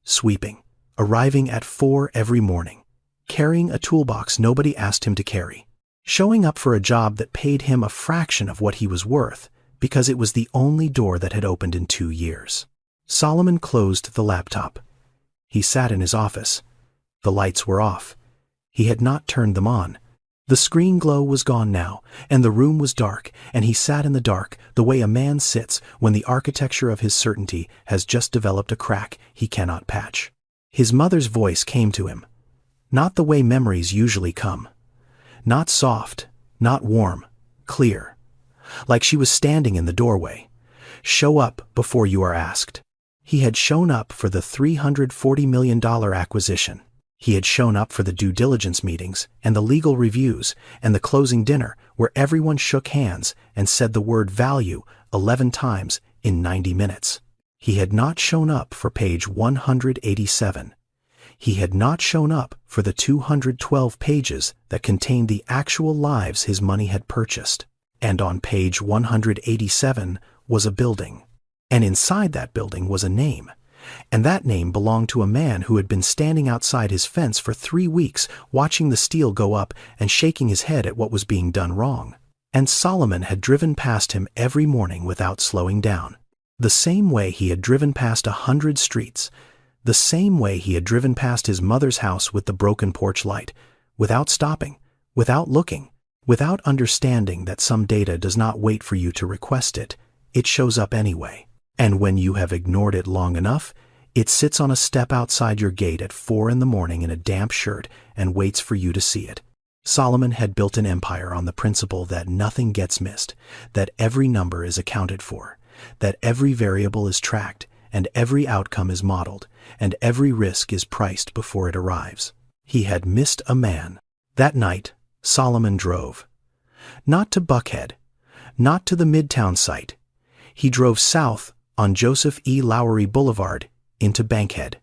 sweeping, arriving at 4 every morning, carrying a toolbox nobody asked him to carry, showing up for a job that paid him a fraction of what he was worth because it was the only door that had opened in 2 years. Solomon closed the laptop. He sat in his office. The lights were off. He had not turned them on. The screen glow was gone now, and the room was dark, and he sat in the dark the way a man sits when the architecture of his certainty has just developed a crack he cannot patch. His mother's voice came to him, not the way memories usually come. Not soft, not warm, clear. Like she was standing in the doorway. Show up before you are asked. He had shown up for the $340 million acquisition. He had shown up for the due diligence meetings and the legal reviews and the closing dinner where everyone shook hands and said the word value 11 times in 90 minutes. He had not shown up for page 187. He had not shown up for the 212 pages that contained the actual lives his money had purchased. And on page 187 was a building. And inside that building was a name. And that name belonged to a man who had been standing outside his fence for 3 weeks, watching the steel go up and shaking his head at what was being done wrong. And Solomon had driven past him every morning without slowing down. The same way he had driven past 100 streets, the same way he had driven past his mother's house with the broken porch light, without stopping, without looking, without understanding that some data does not wait for you to request it, it shows up anyway. And when you have ignored it long enough, it sits on a step outside your gate at 4 in the morning in a damp shirt and waits for you to see it. Solomon had built an empire on the principle that nothing gets missed, that every number is accounted for, that every variable is tracked, and every outcome is modeled, and every risk is priced before it arrives. He had missed a man. That night, Solomon drove. Not to Buckhead, not to the Midtown site. He drove south on Joseph E. Lowery Boulevard into Bankhead,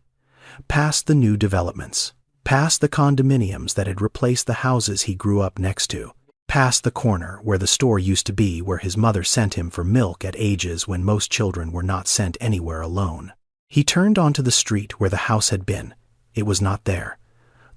past the new developments, past the condominiums that had replaced the houses he grew up next to, past the corner where the store used to be where his mother sent him for milk at ages when most children were not sent anywhere alone. He turned onto the street where the house had been. It was not there.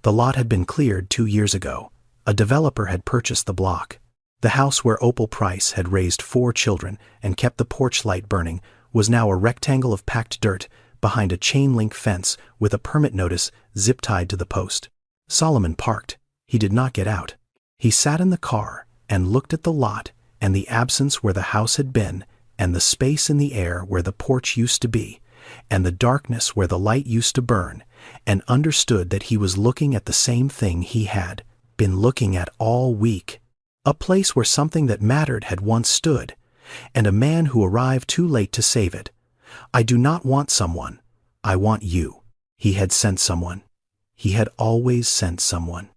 The lot had been cleared 2 years ago. A developer had purchased the block. The house where Opal Price had raised 4 children and kept the porch light burning was now a rectangle of packed dirt behind a chain-link fence with a permit notice zip-tied to the post. Solomon parked. He did not get out. He sat in the car and looked at the lot and the absence where the house had been and the space in the air where the porch used to be and the darkness where the light used to burn, and understood that he was looking at the same thing he had been looking at all week. A place where something that mattered had once stood, and a man who arrived too late to save it. I do not want someone. I want you. He had sent someone. He had always sent someone.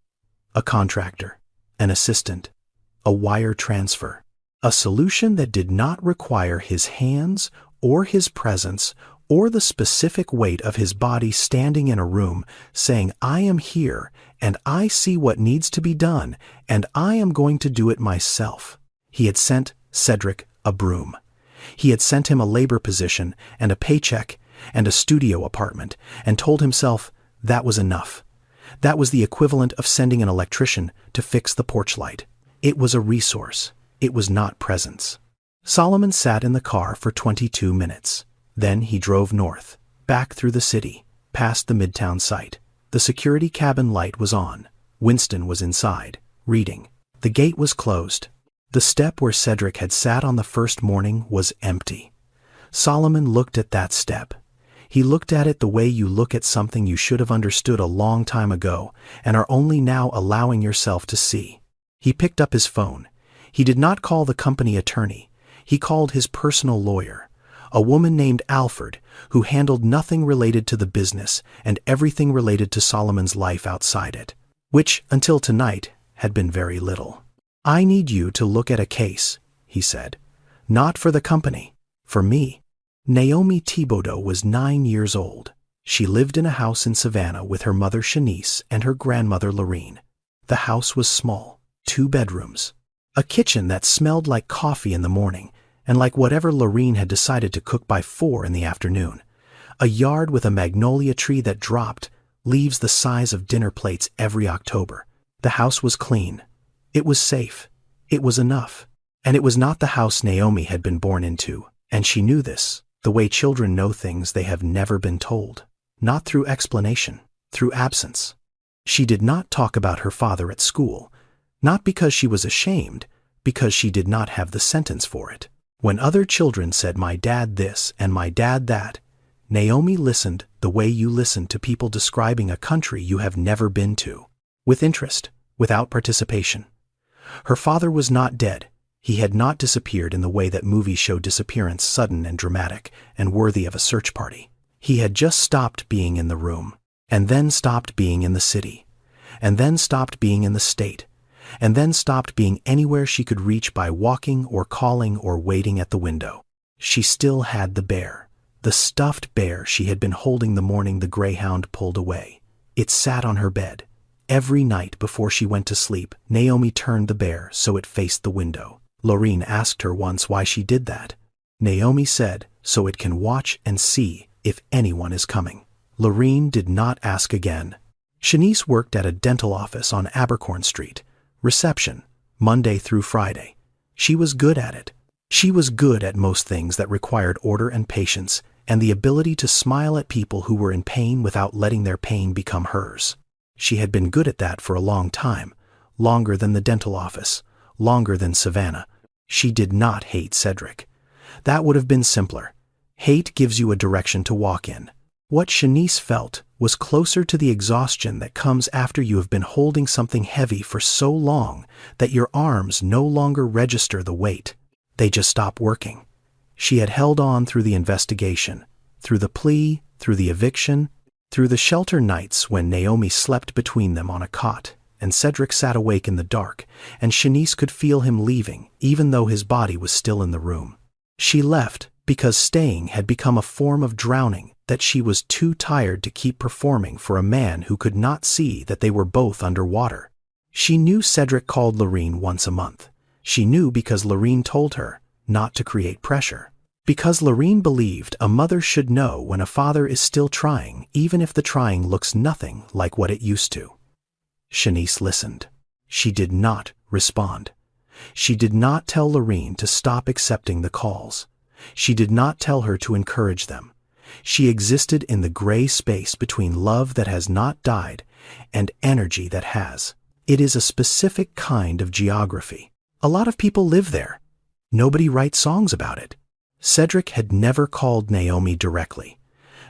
A contractor, an assistant, a wire transfer, a solution that did not require his hands or his presence or the specific weight of his body standing in a room saying, I am here and I see what needs to be done and I am going to do it myself. He had sent Cedric a broom. He had sent him a labor position and a paycheck and a studio apartment, and told himself that was enough. That was the equivalent of sending an electrician to fix the porch light. It was a resource. It was not presence. Solomon sat in the car for 22 minutes. Then he drove north, back through the city, past the Midtown site. The security cabin light was on. Winston was inside, reading. The gate was closed. The step where Cedric had sat on the first morning was empty. Solomon looked at that step. He looked at it the way you look at something you should have understood a long time ago and are only now allowing yourself to see. He picked up his phone. He did not call the company attorney. He called his personal lawyer, a woman named Alfred, who handled nothing related to the business and everything related to Solomon's life outside it, which, until tonight, had been very little. "I need you to look at a case," he said. "Not for the company, for me." Naomi Thibodeau was 9 years old. She lived in a house in Savannah with her mother Shanice and her grandmother Lorene. The house was small, 2 bedrooms, a kitchen that smelled like coffee in the morning and like whatever Lorene had decided to cook by 4 in the afternoon, a yard with a magnolia tree that dropped leaves the size of dinner plates every October. The house was clean. It was safe. It was enough. And it was not the house Naomi had been born into, and she knew this, the way children know things they have never been told. Not through explanation, through absence. She did not talk about her father at school, not because she was ashamed, because she did not have the sentence for it. When other children said my dad this and my dad that, Naomi listened the way you listen to people describing a country you have never been to, with interest, without participation. Her father was not dead. He had not disappeared in the way that movies show disappearance sudden and dramatic and worthy of a search party. He had just stopped being in the room, and then stopped being in the city, and then stopped being in the state, and then stopped being anywhere she could reach by walking or calling or waiting at the window. She still had the bear, the stuffed bear she had been holding the morning the greyhound pulled away. It sat on her bed. Every night before she went to sleep, Naomi turned the bear so it faced the window. Lorene asked her once why she did that. Naomi said, so it can watch and see if anyone is coming. Lorene did not ask again. Shanice worked at a dental office on Abercorn Street. Reception, Monday through Friday. She was good at it. She was good at most things that required order and patience and the ability to smile at people who were in pain without letting their pain become hers. She had been good at that for a long time, longer than the dental office, longer than Savannah. She did not hate Cedric. That would have been simpler. Hate gives you a direction to walk in. What Shanice felt was closer to the exhaustion that comes after you have been holding something heavy for so long that your arms no longer register the weight. They just stop working. She had held on through the investigation, through the plea, through the eviction, through the shelter nights when Naomi slept between them on a cot, and Cedric sat awake in the dark, and Shanice could feel him leaving, even though his body was still in the room. She left because staying had become a form of drowning that she was too tired to keep performing for a man who could not see that they were both underwater. She knew Cedric called Lorene once a month. She knew because Lorene told her not to create pressure. Because Lorene believed a mother should know when a father is still trying, even if the trying looks nothing like what it used to. Shanice listened. She did not respond. She did not tell Lorene to stop accepting the calls. She did not tell her to encourage them. She existed in the gray space between love that has not died and energy that has. It is a specific kind of geography. A lot of people live there. Nobody writes songs about it. Cedric had never called Naomi directly,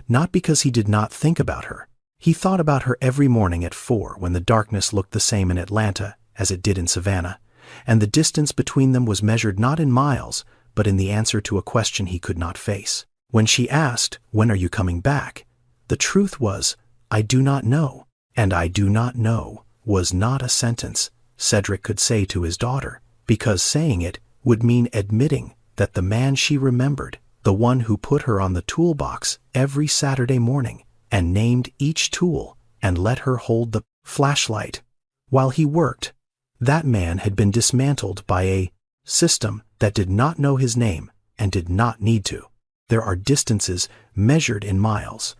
not because he did not think about her. He thought about her every morning at 4 when the darkness looked the same in Atlanta as it did in Savannah, and the distance between them was measured not in miles, but in the answer to a question he could not face. When she asked, "When are you coming back?" the truth was, "I do not know," and "I do not know" was not a sentence Cedric could say to his daughter, because saying it would mean admitting that the man she remembered, the one who put her on the toolbox every Saturday morning and named each tool and let her hold the flashlight while he worked, that man had been dismantled by a system that did not know his name and did not need to. There are distances measured in miles.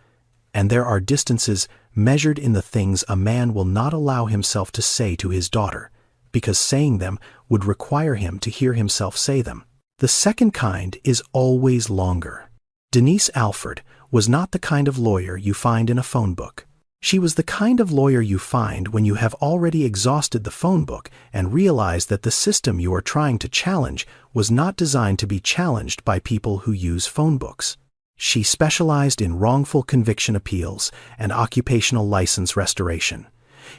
And there are distances measured in the things a man will not allow himself to say to his daughter, because saying them would require him to hear himself say them. The second kind is always longer. Denise Alford was not the kind of lawyer you find in a phone book. She was the kind of lawyer you find when you have already exhausted the phone book and realize that the system you are trying to challenge was not designed to be challenged by people who use phone books. She specialized in wrongful conviction appeals and occupational license restoration.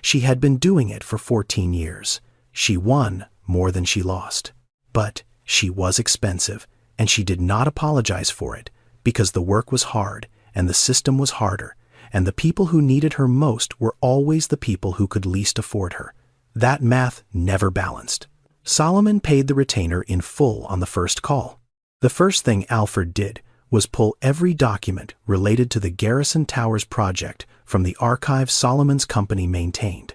She had been doing it for 14 years. She won more than she lost. But she was expensive, and she did not apologize for it, because the work was hard, and the system was harder, and the people who needed her most were always the people who could least afford her. That math never balanced. Solomon paid the retainer in full on the first call. The first thing Alford did was pull every document related to the Garrison Towers project from the archive Solomon's company maintained.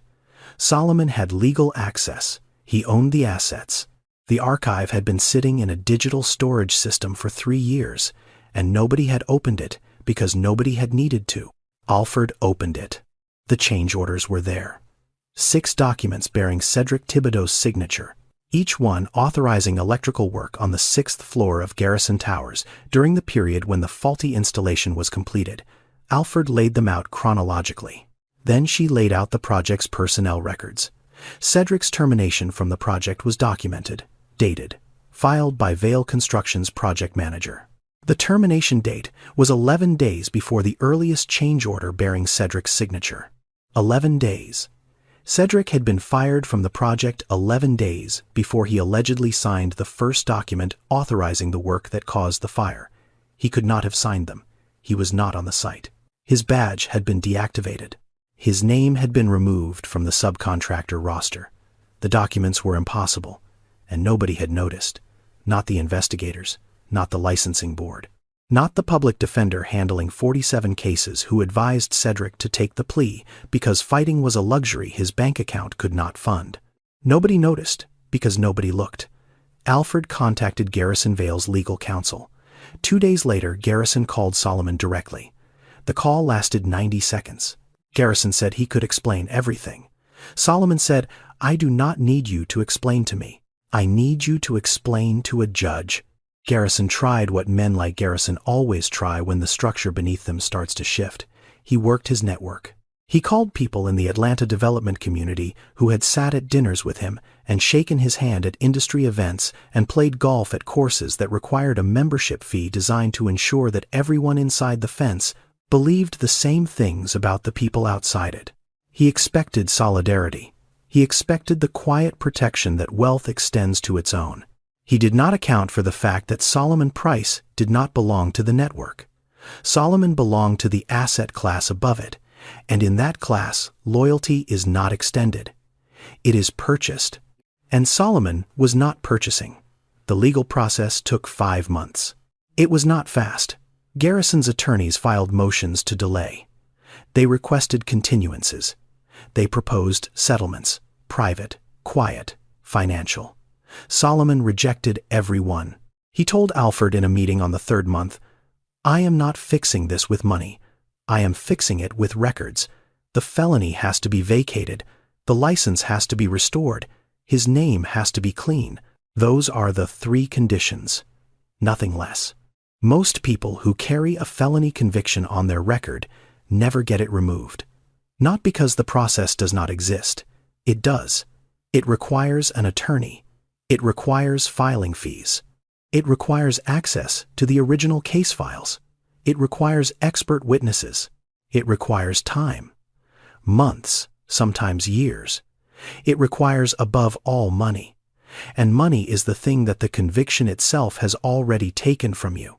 Solomon had legal access. He owned the assets. The archive had been sitting in a digital storage system for 3 years, and nobody had opened it because nobody had needed to. Alford opened it. The change orders were there. 6 documents bearing Cedric Thibodeau's signature, each one authorizing electrical work on the 6th floor of Garrison Towers during the period when the faulty installation was completed. Alford laid them out chronologically. Then she laid out the project's personnel records. Cedric's termination from the project was documented, dated, filed by Vale Construction's project manager. The termination date was 11 days before the earliest change order bearing Cedric's signature. 11 days. Cedric had been fired from the project 11 days before he allegedly signed the first document authorizing the work that caused the fire. He could not have signed them. He was not on the site. His badge had been deactivated. His name had been removed from the subcontractor roster. The documents were impossible, and nobody had noticed. Not the investigators, not the licensing board, not the public defender handling 47 cases who advised Cedric to take the plea because fighting was a luxury his bank account could not fund. Nobody noticed because nobody looked. Alford contacted Garrison Vale's legal counsel. 2 days later, Garrison called Solomon directly. The call lasted 90 seconds. Garrison said he could explain everything. Solomon said, "I do not need you to explain to me. I need you to explain to a judge." Garrison tried what men like Garrison always try when the structure beneath them starts to shift. He worked his network. He called people in the Atlanta development community who had sat at dinners with him and shaken his hand at industry events and played golf at courses that required a membership fee designed to ensure that everyone inside the fence believed the same things about the people outside it. He expected solidarity. He expected the quiet protection that wealth extends to its own. He did not account for the fact that Solomon Price did not belong to the network. Solomon belonged to the asset class above it, and in that class, loyalty is not extended. It is purchased. And Solomon was not purchasing. The legal process took 5 months. It was not fast. Garrison's attorneys filed motions to delay. They requested continuances. They proposed settlements, private, quiet, financial. Solomon rejected every one. He told Alford in a meeting on the 3rd month, "I am not fixing this with money. I am fixing it with records. The felony has to be vacated. The license has to be restored. His name has to be clean. Those are the 3 conditions. Nothing less." Most people who carry a felony conviction on their record never get it removed. Not because the process does not exist. It does. It requires an attorney. It requires filing fees. It requires access to the original case files. It requires expert witnesses. It requires time. Months, sometimes years. It requires above all money. And money is the thing that the conviction itself has already taken from you.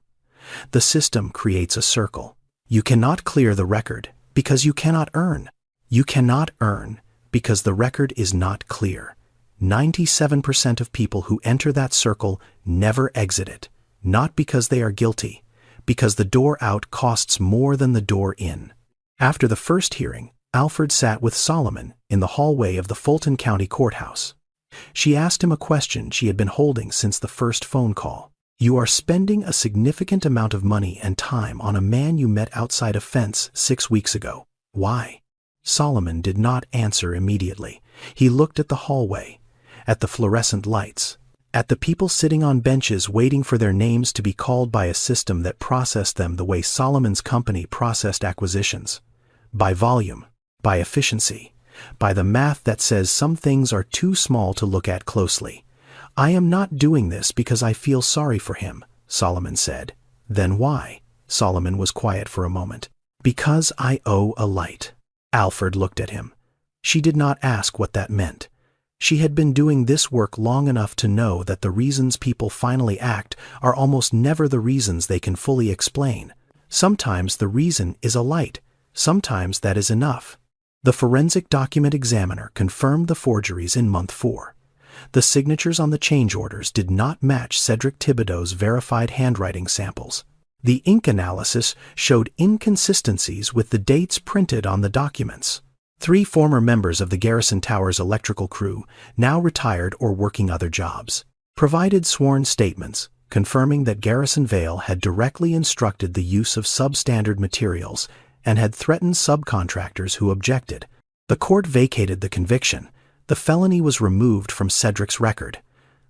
The system creates a circle. You cannot clear the record because you cannot earn. You cannot earn because the record is not clear. 97% of people who enter that circle never exit it, not because they are guilty, because the door out costs more than the door in. After the first hearing, Alford sat with Solomon in the hallway of the Fulton County Courthouse. She asked him a question she had been holding since the first phone call. You are spending a significant amount of money and time on a man you met outside a fence 6 weeks ago. Why? Solomon did not answer immediately. He looked at the hallway, at the fluorescent lights, at the people sitting on benches waiting for their names to be called by a system that processed them the way Solomon's company processed acquisitions. By volume, by efficiency, by the math that says some things are too small to look at closely. I am not doing this because I feel sorry for him, Solomon said. Then why? Solomon was quiet for a moment. Because I owe a light. Alfred looked at him. She did not ask what that meant. She had been doing this work long enough to know that the reasons people finally act are almost never the reasons they can fully explain. Sometimes the reason is a light. Sometimes that is enough. The forensic document examiner confirmed the forgeries in month 4. The signatures on the change orders did not match Cedric Thibodeau's verified handwriting samples. The ink analysis showed inconsistencies with the dates printed on the documents. 3 former members of the Garrison Tower's electrical crew, now retired or working other jobs, provided sworn statements confirming that Garrison Vale had directly instructed the use of substandard materials and had threatened subcontractors who objected. The court vacated the conviction. The felony was removed from Cedric's record.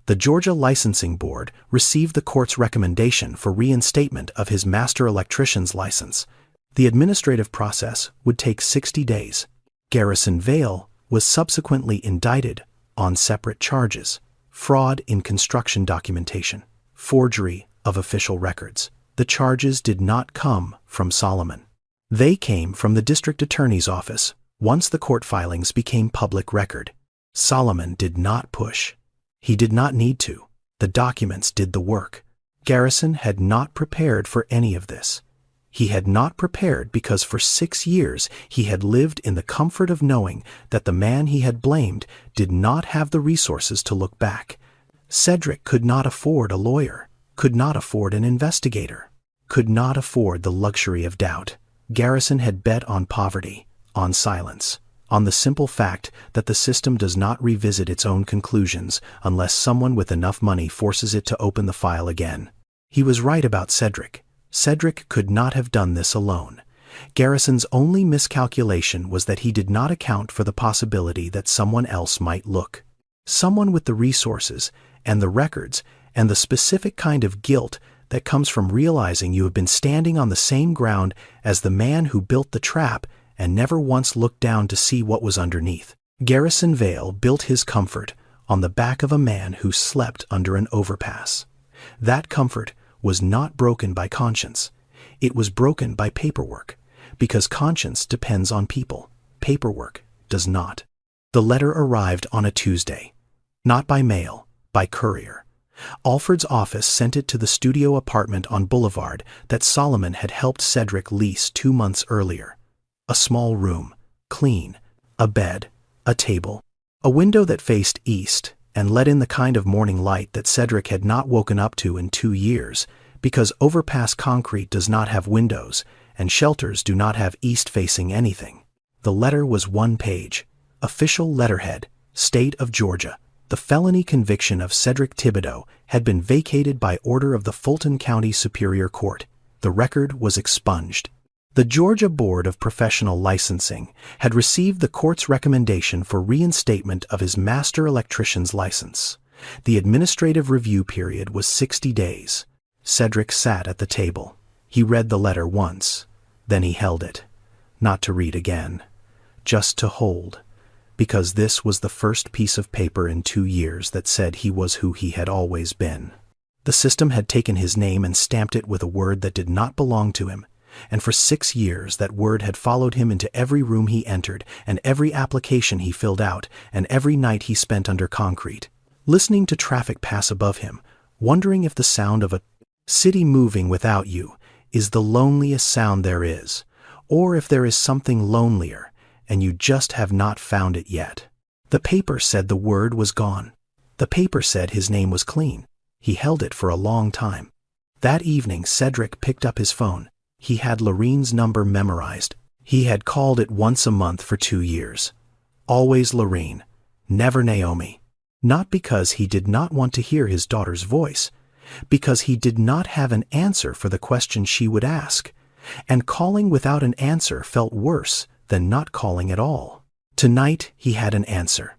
The Georgia Licensing Board received the court's recommendation for reinstatement of his master electrician's license. The administrative process would take 60 days. Garrison Vale was subsequently indicted on separate charges: fraud in construction documentation, forgery of official records. The charges did not come from Solomon. They came from the district attorney's office once the court filings became public record. Solomon did not push. He did not need to. The documents did the work. Garrison had not prepared for any of this. He had not prepared because for 6 years he had lived in the comfort of knowing that the man he had blamed did not have the resources to look back. Cedric could not afford a lawyer, could not afford an investigator, could not afford the luxury of doubt. Garrison had bet on poverty, on silence, on the simple fact that the system does not revisit its own conclusions unless someone with enough money forces it to open the file again. He was right about Cedric. Cedric could not have done this alone. Garrison's only miscalculation was that he did not account for the possibility that someone else might look. Someone with the resources and the records and the specific kind of guilt that comes from realizing you have been standing on the same ground as the man who built the trap and never once looked down to see what was underneath. Garrison Vale built his comfort on the back of a man who slept under an overpass. That comfort was not broken by conscience. It was broken by paperwork, because conscience depends on people. Paperwork does not. The letter arrived on a Tuesday. Not by mail, by courier. Alfred's office sent it to the studio apartment on Boulevard that Solomon had helped Cedric lease 2 months earlier. A small room, clean, a bed, a table, a window that faced east and let in the kind of morning light that Cedric had not woken up to in 2 years, because overpass concrete does not have windows and shelters do not have east-facing anything. The letter was 1 page. Official letterhead, State of Georgia. The felony conviction of Cedric Thibodeau had been vacated by order of the Fulton County Superior Court. The record was expunged. The Georgia Board of Professional Licensing had received the court's recommendation for reinstatement of his master electrician's license. The administrative review period was 60 days. Cedric sat at the table. He read the letter once. Then he held it. Not to read again. Just to hold. Because this was the first piece of paper in 2 years that said he was who he had always been. The system had taken his name and stamped it with a word that did not belong to him. And for 6 years that word had followed him into every room he entered, and every application he filled out, and every night he spent under concrete, listening to traffic pass above him, wondering if the sound of a city moving without you is the loneliest sound there is, or if there is something lonelier, and you just have not found it yet. The paper said the word was gone. The paper said his name was clean. He held it for a long time. That evening Cedric picked up his phone. He had Lorene's number memorized. He had called it once a month for 2 years. Always Lorene, never Naomi. Not because he did not want to hear his daughter's voice, because he did not have an answer for the question she would ask, and calling without an answer felt worse than not calling at all. Tonight he had an answer.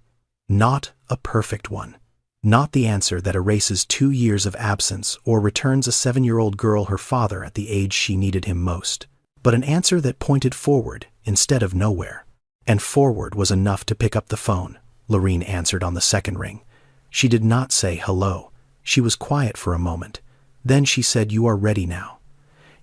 Not a perfect one. Not the answer that erases 2 years of absence or returns a 7-year-old girl her father at the age she needed him most, but an answer that pointed forward instead of nowhere. And forward was enough to pick up the phone. Lorene answered on the second ring. She did not say hello. She was quiet for a moment. Then she said, "You are ready now."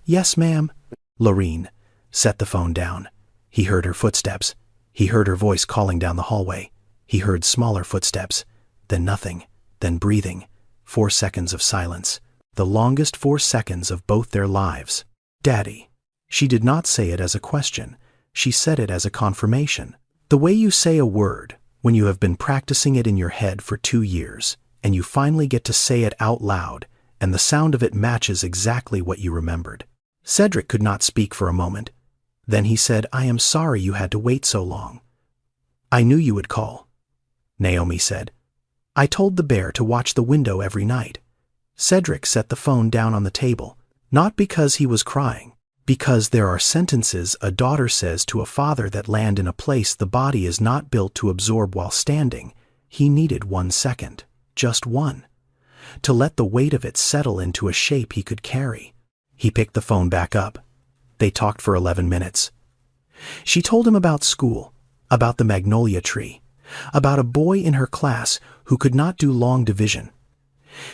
"Yes, ma'am." Lorene set the phone down. He heard her footsteps. He heard her voice calling down the hallway. He heard smaller footsteps, then nothing, then breathing. 4 seconds of silence, the longest 4 seconds of both their lives. "Daddy." She did not say it as a question. She said it as a confirmation. The way you say a word when you have been practicing it in your head for 2 years, and you finally get to say it out loud, and the sound of it matches exactly what you remembered. Cedric could not speak for a moment. Then he said, "I am sorry you had to wait so long." "I knew you would call," Naomi said. "I told the bear to watch the window every night." Cedric set the phone down on the table, not because he was crying, because there are sentences a daughter says to a father that land in a place the body is not built to absorb while standing. He needed 1 second, just one, to let the weight of it settle into a shape he could carry. He picked the phone back up. They talked for 11 minutes. She told him about school, about the magnolia tree, about a boy in her class who could not do long division.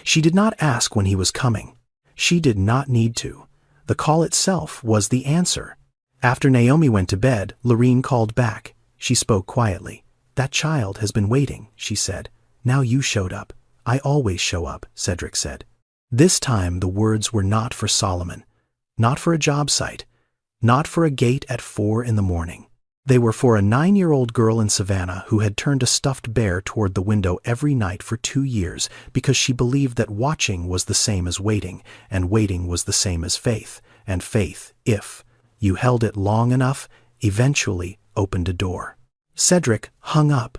She did not ask when he was coming. She did not need to. The call itself was the answer. After Naomi went to bed, Lorene called back. She spoke quietly. "That child has been waiting," she said. "Now you showed up." "I always show up," Cedric said. This time the words were not for Solomon, not for a job site, not for a gate at 4 in the morning. They were for a 9-year-old girl in Savannah who had turned a stuffed bear toward the window every night for 2 years because she believed that watching was the same as waiting, and waiting was the same as faith, and faith, if you held it long enough, eventually opened a door. Cedric hung up.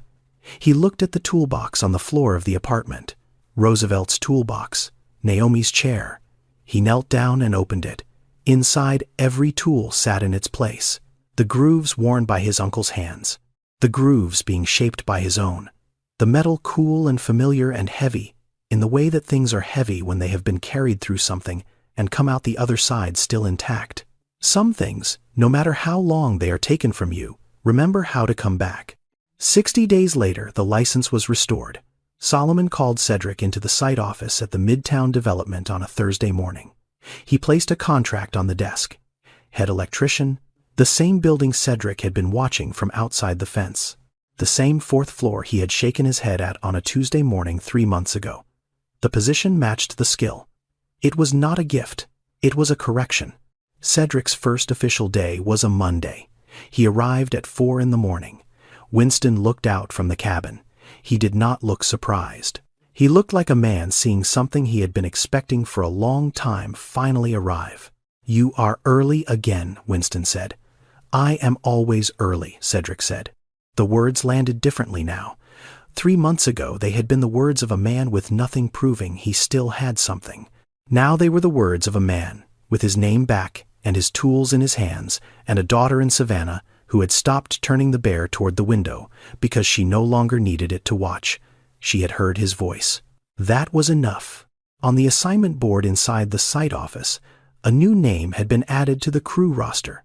He looked at the toolbox on the floor of the apartment. Roosevelt's toolbox, Naomi's chair. He knelt down and opened it. Inside, every tool sat in its place. The grooves worn by his uncle's hands. The grooves being shaped by his own. The metal cool and familiar and heavy, in the way that things are heavy when they have been carried through something and come out the other side still intact. Some things, no matter how long they are taken from you, remember how to come back. 60 days later, the license was restored. Solomon called Cedric into the site office at the Midtown development on a Thursday morning. He placed a contract on the desk. Head electrician, the same building Cedric had been watching from outside the fence. The same 4th floor he had shaken his head at on a Tuesday morning 3 months ago. The position matched the skill. It was not a gift. It was a correction. Cedric's first official day was a Monday. He arrived at 4 in the morning. Winston looked out from the cabin. He did not look surprised. He looked like a man seeing something he had been expecting for a long time finally arrive. "You are early again," Winston said. "I am always early," Cedric said. The words landed differently now. 3 months ago they had been the words of a man with nothing proving he still had something. Now they were the words of a man, with his name back and his tools in his hands, and a daughter in Savannah who had stopped turning the bear toward the window because she no longer needed it to watch. She had heard his voice. That was enough. On the assignment board inside the site office, a new name had been added to the crew roster.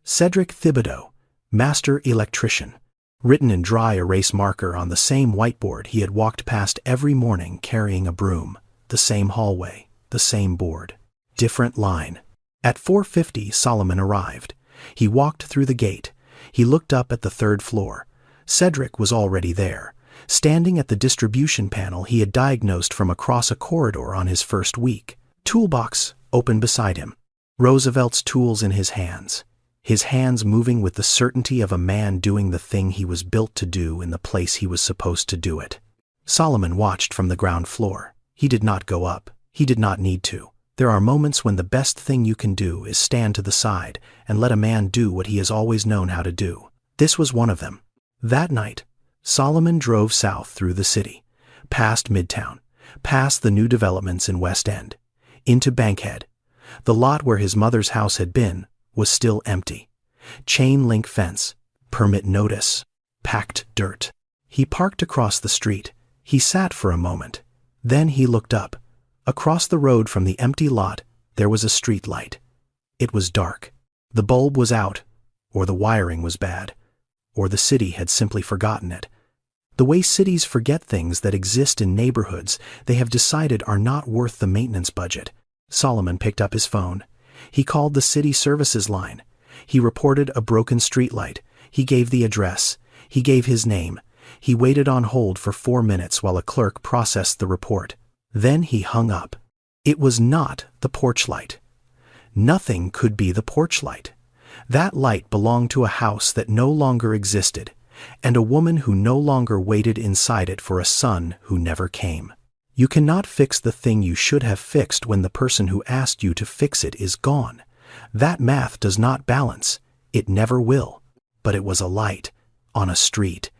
Cedric Thibodeau, Master Electrician, written in dry erase marker on the same whiteboard he had walked past every morning carrying a broom. The same hallway, the same board. Different line. At 4:50, Solomon arrived. He walked through the gate. He looked up at the 3rd floor. Cedric was already there, standing at the distribution panel he had diagnosed from across a corridor on his first week. Toolbox open beside him. Roosevelt's tools in his hands moving with the certainty of a man doing the thing he was built to do in the place he was supposed to do it. Solomon watched from the ground floor. He did not go up. He did not need to. There are moments when the best thing you can do is stand to the side and let a man do what he has always known how to do. This was one of them. That night, Solomon drove south through the city, past Midtown, past the new developments in West End, into Bankhead. The lot where his mother's house had been was still empty. Chain link fence, permit notice, packed dirt. He parked across the street. He sat for a moment. Then he looked up. Across the road from the empty lot, there was a street light. It was dark. The bulb was out, or the wiring was bad, or the city had simply forgotten it. The way cities forget things that exist in neighborhoods they have decided are not worth the maintenance budget. Solomon picked up his phone. He called the city services line. He reported a broken streetlight. He gave the address. He gave his name. He waited on hold for 4 minutes while a clerk processed the report. Then he hung up. It was not the porch light. Nothing could be the porch light. That light belonged to a house that no longer existed, and a woman who no longer waited inside it for a son who never came. You cannot fix the thing you should have fixed when the person who asked you to fix it is gone. That math does not balance. It never will. But it was a light, on a street,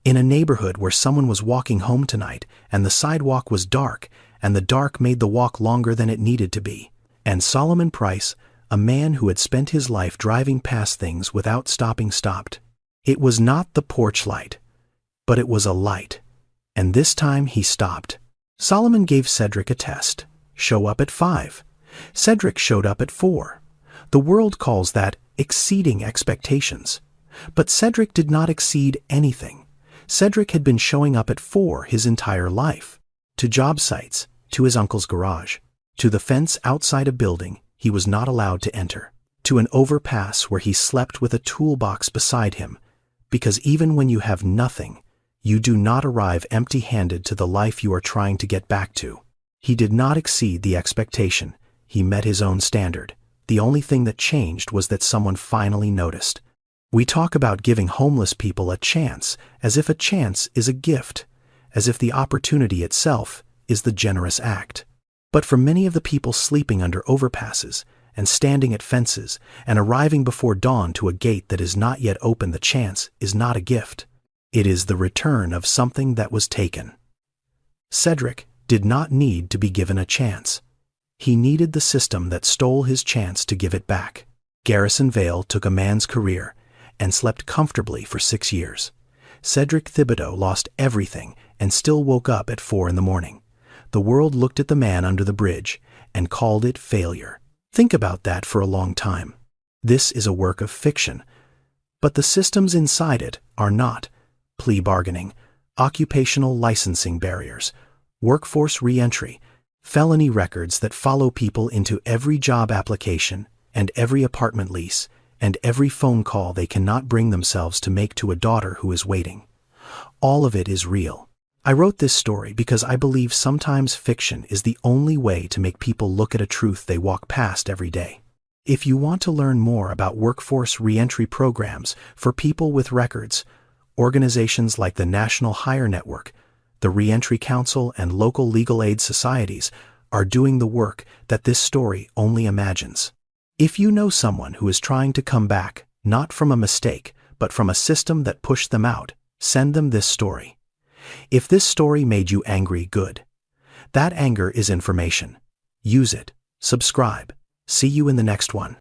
in a neighborhood where someone was walking home tonight, and the sidewalk was dark, and the dark made the walk longer than it needed to be. And Solomon Price, a man who had spent his life driving past things without stopping, stopped. It was not the porch light, but it was a light. And this time he stopped. Solomon gave Cedric a test. Show up at 5. Cedric showed up at 4. The world calls that exceeding expectations. But Cedric did not exceed anything. Cedric had been showing up at 4 his entire life. To job sites, to his uncle's garage, to the fence outside a building he was not allowed to enter, to an overpass where he slept with a toolbox beside him, because even when you have nothing, you do not arrive empty-handed to the life you are trying to get back to. He did not exceed the expectation. He met his own standard. The only thing that changed was that someone finally noticed. We talk about giving homeless people a chance as if a chance is a gift, as if the opportunity itself is the generous act. But for many of the people sleeping under overpasses and standing at fences and arriving before dawn to a gate that is not yet open, the chance is not a gift. It is the return of something that was taken. Cedric did not need to be given a chance. He needed the system that stole his chance to give it back. Garrison Vale took a man's career and slept comfortably for 6 years. Cedric Thibodeau lost everything and still woke up at 4 in the morning. The world looked at the man under the bridge and called it failure. Think about that for a long time. This is a work of fiction, but the systems inside it are not. Plea bargaining, occupational licensing barriers, workforce re-entry, felony records that follow people into every job application and every apartment lease and every phone call they cannot bring themselves to make to a daughter who is waiting. All of it is real. I wrote this story because I believe sometimes fiction is the only way to make people look at a truth they walk past every day. If you want to learn more about workforce re-entry programs for people with records, organizations like the National Hire Network, the Reentry Council, and local legal aid societies are doing the work that this story only imagines. If you know someone who is trying to come back, not from a mistake, but from a system that pushed them out, send them this story. If this story made you angry, good. That anger is information. Use it. Subscribe. See you in the next one.